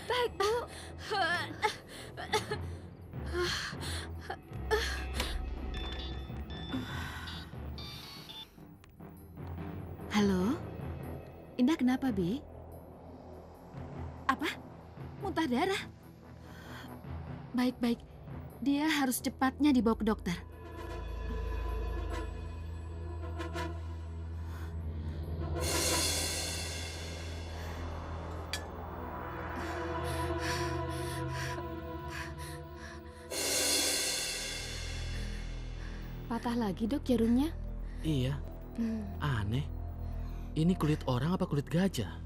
Baik, Bu. Halo? Indah kenapa, Bi? Apa? Muntah darah? Baik-baik. Dia harus cepatnya dibawa ke dokter. Patah lagi, Dok, jarumnya? Iya, aneh. Ini kulit orang apa kulit gajah?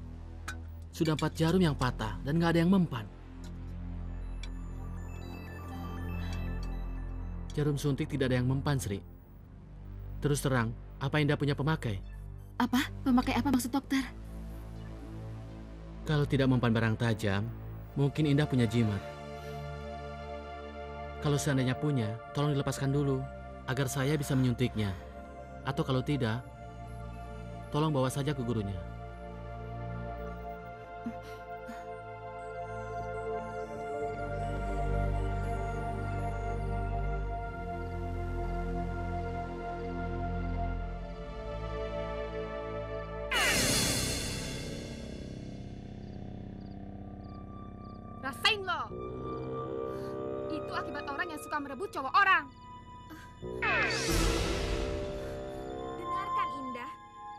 Sudah 4 jarum yang patah dan nggak ada yang mempan. Jarum suntik tidak ada yang mempan, Sri. Terus terang, apa Indah punya pemakai? Apa? Pemakai apa maksud dokter? Kalau tidak mempan barang tajam, mungkin Indah punya jimat. Kalau seandainya punya, tolong dilepaskan dulu, agar saya bisa menyuntiknya. Atau kalau tidak, tolong bawa saja ke gurunya. Rasain lo. Itu akibat orang yang suka merebut cowok orang. Dengarkan, Indah.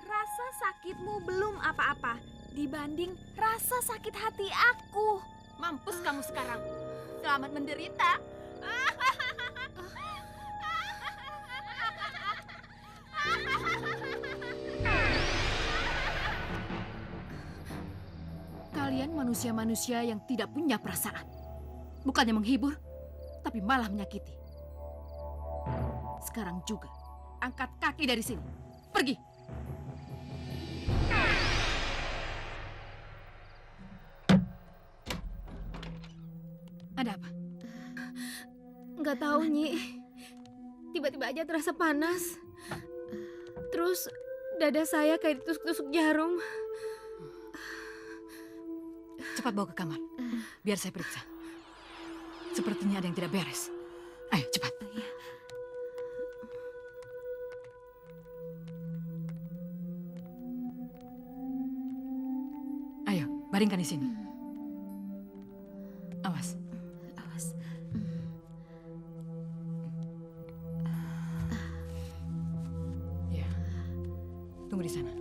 Rasa sakitmu belum apa-apa dibanding rasa sakit hati aku. Mampus kamu sekarang. Selamat menderita. Kalian manusia-manusia yang tidak punya perasaan. Bukannya menghibur, tapi malah menyakiti. Sekarang juga, angkat kaki dari sini. Pergi. Ada apa? Nggak tahu, Nyi. Tiba-tiba aja terasa panas. Terus dada saya kayak ditusuk-tusuk jarum. Cepat bawa ke kamar, biar saya periksa. Sepertinya ada yang tidak beres. Ayo, cepat. Ayo, baringkan di sini. Awas. Awas. Ya, tunggu di sana.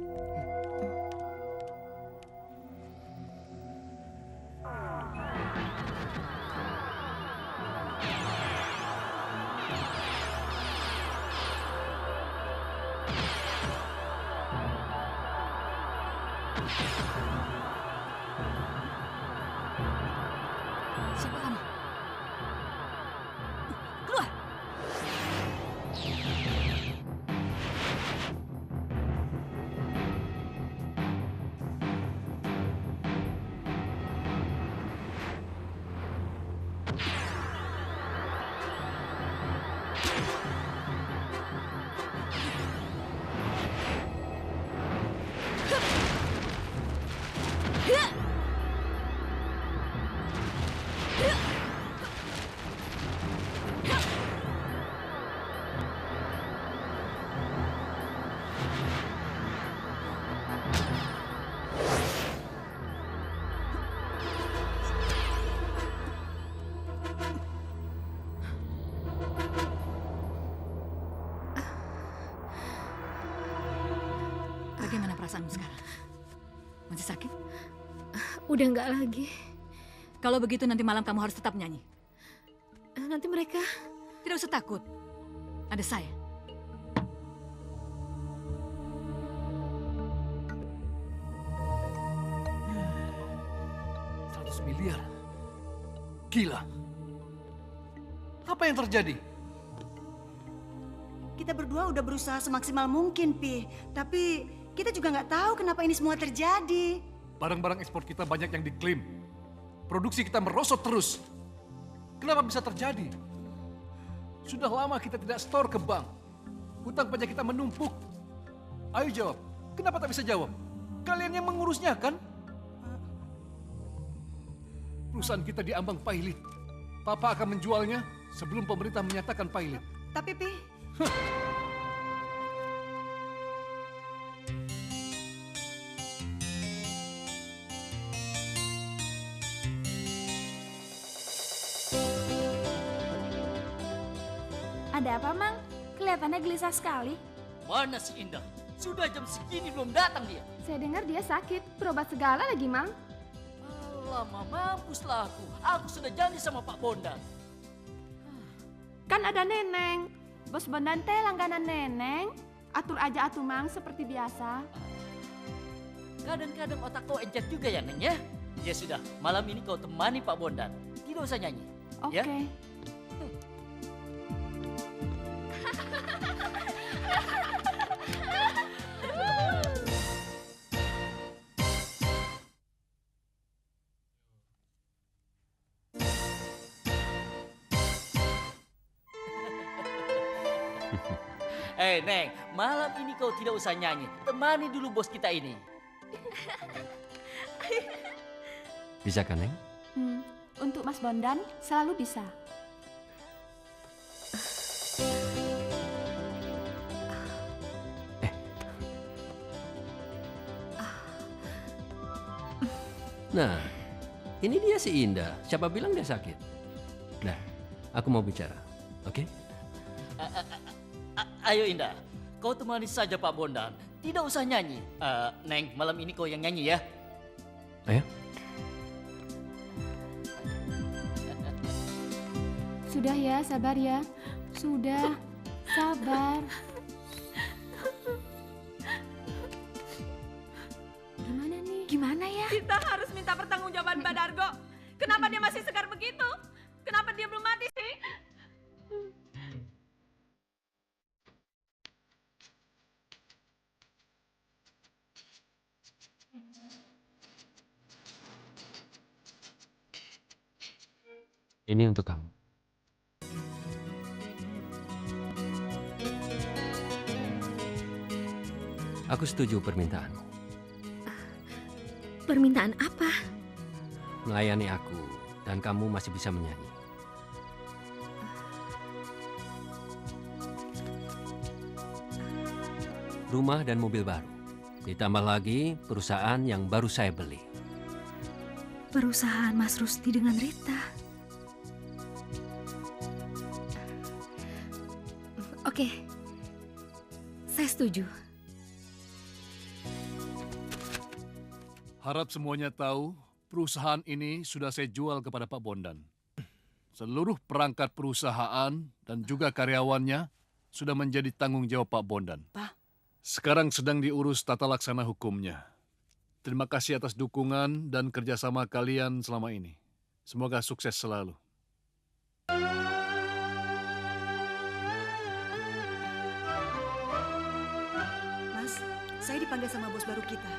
Siapa kamu? Keluar! Bagaimana perasaanmu sekarang? Masih sakit? Udah nggak lagi. Kalau begitu nanti malam kamu harus tetap nyanyi. Nanti mereka... Tidak usah takut. Ada saya. Miliar. Gila. Apa yang terjadi? Kita berdua udah berusaha semaksimal mungkin, Pi. Tapi kita juga nggak tahu kenapa ini semua terjadi. Barang-barang ekspor kita banyak yang diklaim. Produksi kita merosot terus. Kenapa bisa terjadi? Sudah lama kita tidak store ke bank. Hutang pajak kita menumpuk. Ayo jawab. Kenapa tak bisa jawab? Kalian yang mengurusnya kan? Perusahaan kita diambang pilot. Papa akan menjualnya sebelum pemerintah menyatakan pilot. Tapi, Pi... Ada apa, Mang? Kelihatannya gelisah sekali. Mana si Indah? Sudah jam segini belum datang dia. Saya dengar dia sakit. Berobat segala lagi, Mang. Lama mampuslah aku. Aku sudah janji sama Pak Bondan. Kan ada Neneng. Bos Bondan teh langganan Neneng. Atur aja atuh, Mang, seperti biasa. Kadang-kadang otak kau encet juga ya, Neng ya? Ya sudah, malam ini kau temani Pak Bondan. Tidak usah nyanyi. Oke. Ya? Neng, malam ini kau tidak usah nyanyi. Temani dulu bos kita ini. Bisa kan, Neng? Untuk Mas Bondan selalu bisa. Nah, ini dia si Indah. Siapa bilang dia sakit? Nah, aku mau bicara, oke? Ayo Indah, kau temani saja Pak Bondan. Tidak usah nyanyi. Neng, malam ini kau yang nyanyi ya. Ayo. Sudah ya, sabar ya. Sudah, sabar. Gimana nih? Gimana ya? Kita harus minta pertanggungjawaban Mbak Dargo. Kenapa dia masih segar begitu? Kenapa dia belum mati sih? Ini untuk kamu. Aku setuju permintaanmu. Permintaan apa? Melayani aku dan kamu masih bisa menyanyi. Rumah dan mobil baru. Ditambah lagi perusahaan yang baru saya beli. Perusahaan Mas Rusdi dengan Rita. Oke, saya setuju. Harap semuanya tahu, perusahaan ini sudah saya jual kepada Pak Bondan. Seluruh perangkat perusahaan dan juga karyawannya sudah menjadi tanggung jawab Pak Bondan. Pak. Sekarang sedang diurus tata laksana hukumnya. Terima kasih atas dukungan dan kerjasama kalian selama ini. Semoga sukses selalu. Mas, saya dipanggil sama bos baru kita.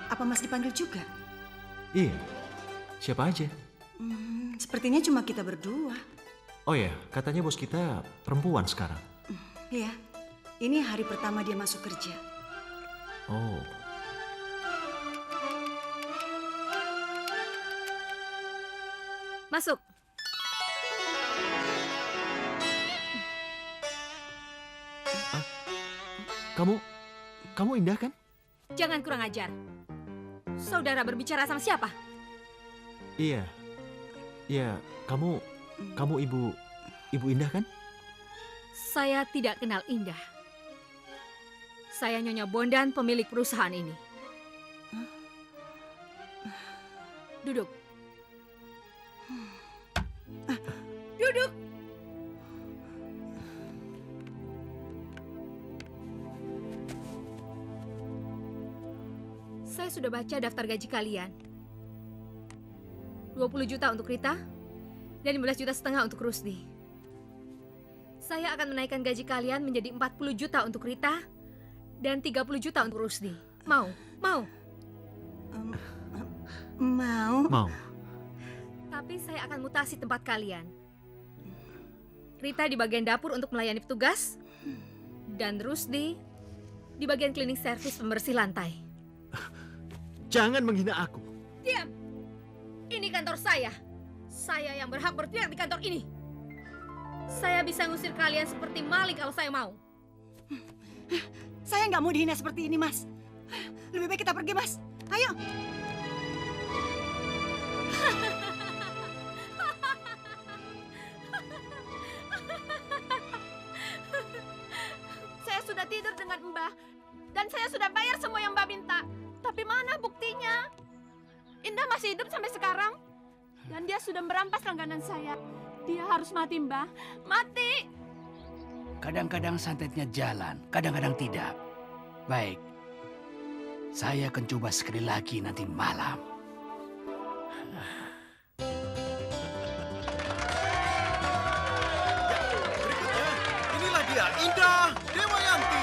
Apa Mas dipanggil juga? Iya, siapa aja? Sepertinya cuma kita berdua. Oh ya, katanya bos kita perempuan sekarang. Iya, ini hari pertama dia masuk kerja. Oh. Masuk. Kamu Indah kan? Jangan kurang ajar. Saudara berbicara sama siapa? Iya, kamu ibu Indah kan? Saya tidak kenal Indah. Saya Nyonya Bondan, pemilik perusahaan ini. Duduk. Duduk. Saya sudah baca daftar gaji kalian. 20 juta untuk Rita dan 15 juta setengah untuk Rusdi. Saya akan menaikkan gaji kalian menjadi 40 juta untuk Rita dan 30 juta untuk Rusdi. Mau? Mau? Mau. Mau. Tapi saya akan mutasi tempat kalian. Rita di bagian dapur untuk melayani petugas dan Rusdi di bagian cleaning service pembersih lantai. Jangan menghina aku. Diam! Ini kantor saya. Saya yang berhak bertindak di kantor ini. Saya bisa ngusir kalian seperti maling kalau saya mau. Saya nggak mau dihina seperti ini, Mas. Lebih baik kita pergi, Mas. Ayo. Saya sudah tidur dengan Mbah. Dan saya sudah bayar semua yang Mbah minta. Tapi mana buktinya? Indah masih hidup sampai sekarang. Dan dia sudah merampas langganan saya. Dia harus mati, Mbah. Mati! Kadang-kadang santetnya jalan, kadang-kadang tidak. Baik, saya akan coba sekali lagi nanti malam. Berikutnya, inilah dia Indah Demayanti.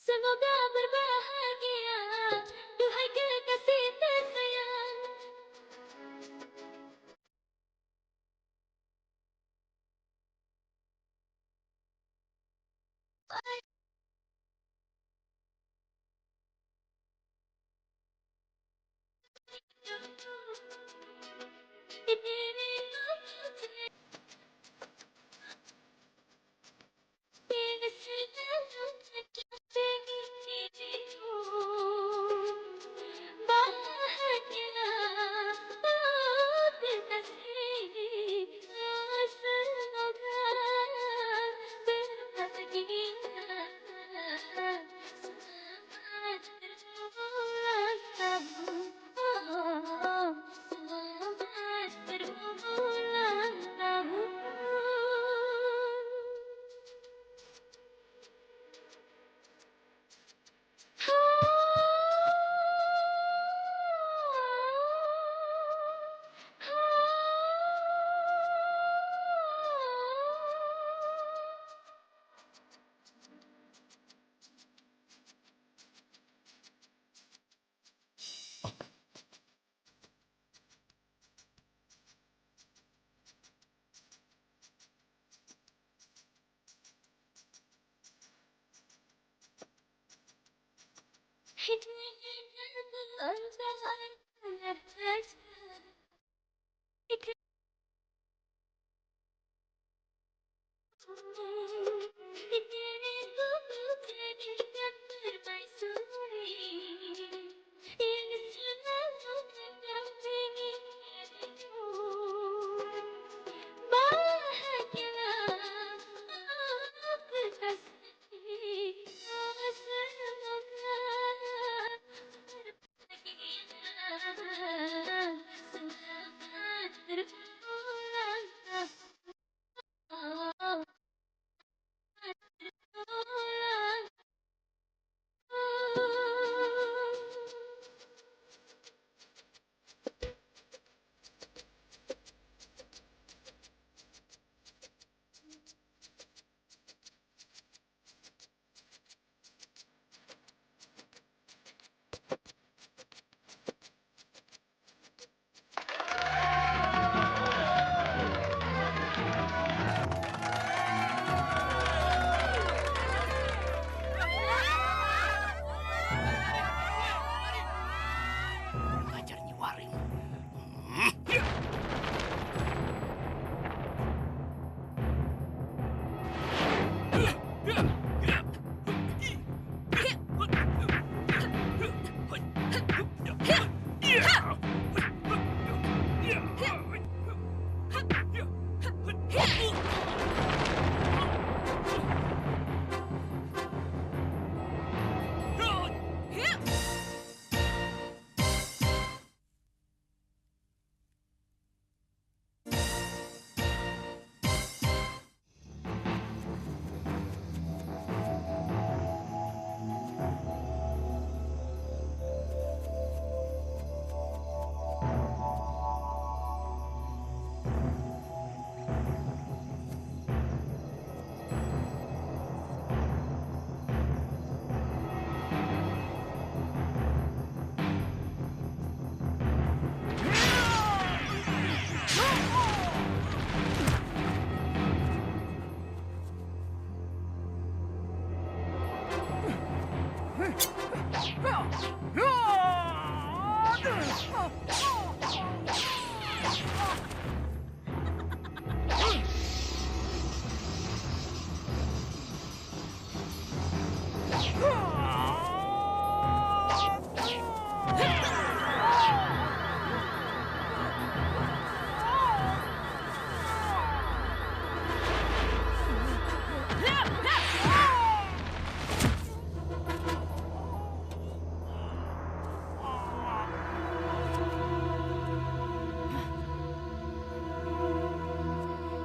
Semoga berbahagia, duhai kekasih tersayang. Ngajar nyewaring.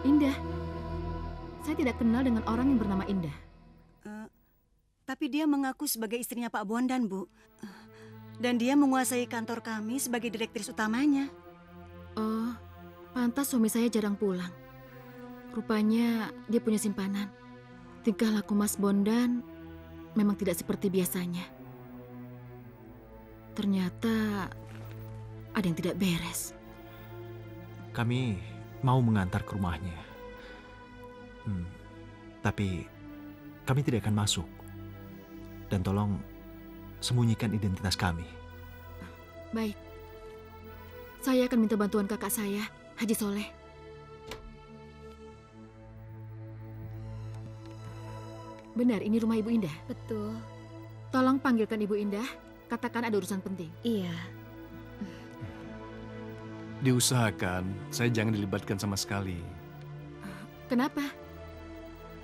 Indah. Saya tidak kenal dengan orang yang bernama Indah. Tapi dia mengaku sebagai istrinya Pak Bondan, Bu. Dan dia menguasai kantor kami sebagai direktris utamanya. Oh, pantas suami saya jarang pulang. Rupanya dia punya simpanan. Tingkah laku Mas Bondan memang tidak seperti biasanya. Ternyata ada yang tidak beres. Kami mau mengantar ke rumahnya. Tapi kami tidak akan masuk. Dan tolong sembunyikan identitas kami. Baik. Saya akan minta bantuan kakak saya, Haji Soleh. Benar, ini rumah Ibu Indah? Betul. Tolong panggilkan Ibu Indah, katakan ada urusan penting. Iya. Diusahakan, saya jangan dilibatkan sama sekali. Kenapa?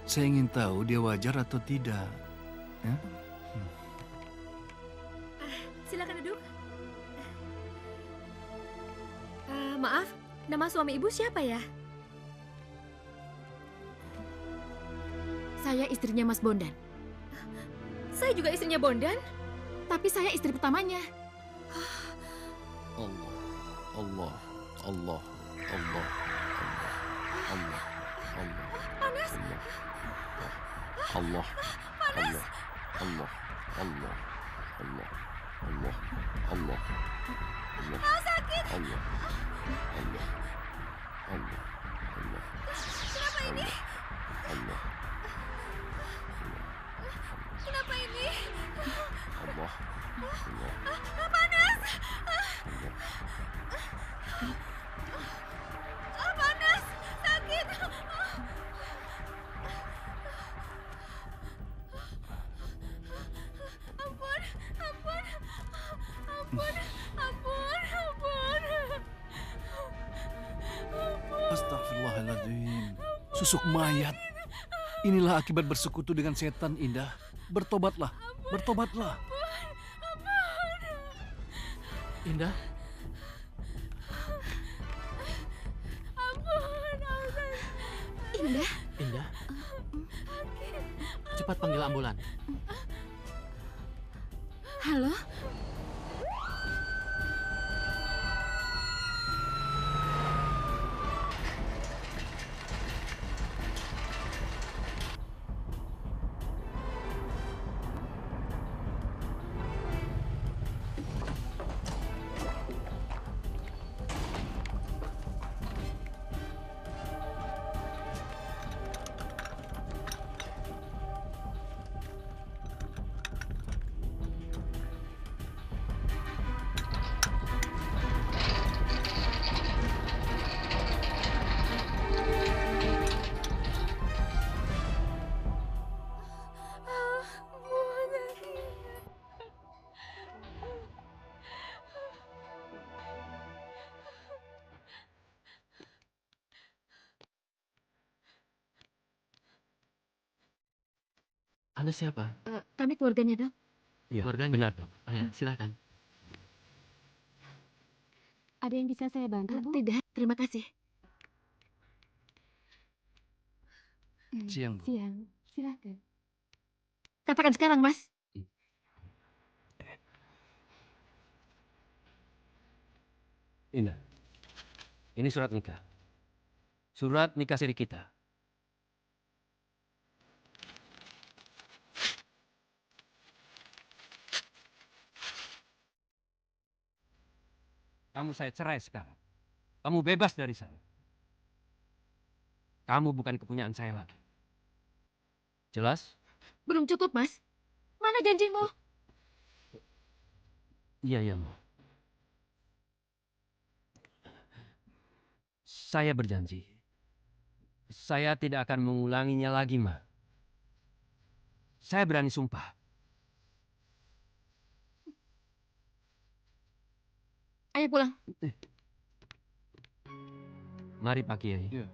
Saya ingin tahu dia wajar atau tidak. Ya? Silakan duduk. Maaf, nama suami ibu siapa ya? Saya istrinya Mas Bondan. Saya juga istrinya Bondan. Tapi saya istri pertamanya. Allah. Panas. Allah. Panas. Allah. Sakit. Kenapa ini? Kenapa ini? Panas. Astagfirullahaladzim. Susuk mayat. Inilah akibat bersekutu dengan setan, Indah. Bertobatlah, bertobatlah. Indah, Indah. Indah. Cepat panggil ambulan. Halo? Anda siapa? Kami keluarganya, Dok. Iya, keluarganya. Benar, Dok. Ayo, silakan. Ada yang bisa saya bantu, Bu? Tidak, terima kasih. Siang, Bu. Siang, silakan. Katakan sekarang, Mas. Indah, ini surat nikah. Surat nikah siri kita. Kamu saya cerai sekarang. Kamu bebas dari saya. Kamu bukan kepunyaan saya lagi. Jelas? Belum cukup, Mas. Mana janjimu? Iya, Ma. Saya berjanji. Saya tidak akan mengulanginya lagi, Ma. Saya berani sumpah. Ayo pulang. Mari, Pak Kiai. Iya.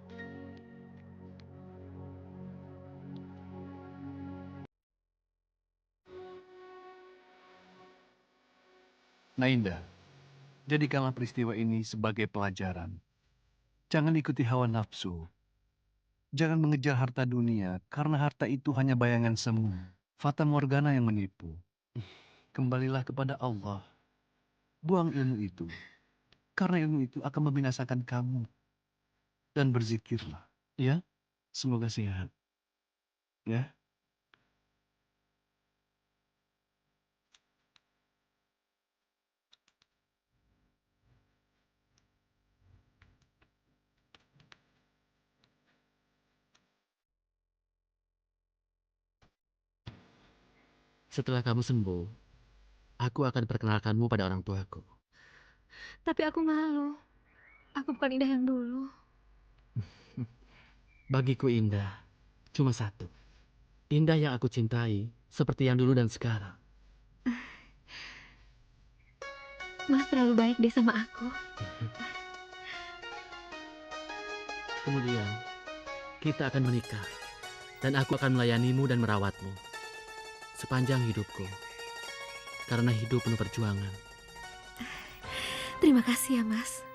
Nah, Indah, jadikanlah peristiwa ini sebagai pelajaran. Jangan ikuti hawa nafsu. Jangan mengejar harta dunia, karena harta itu hanya bayangan semu. Fata Morgana yang menipu. Kembalilah kepada Allah. Buang ilmu itu, karena ilmu itu akan membinasakan kamu. Dan berzikirlah, ya. Semoga sehat, ya. Setelah kamu sembuh, aku akan perkenalkanmu pada orang tuaku. Tapi aku malu. Aku bukan Indah yang dulu. Bagiku Indah cuma satu. Indah yang aku cintai, seperti yang dulu dan sekarang. Mas terlalu baik deh sama aku. Kemudian, kita akan menikah. Dan aku akan melayanimu dan merawatmu. Sepanjang hidupku. Karena hidup penuh perjuangan. Terima kasih ya, Mas.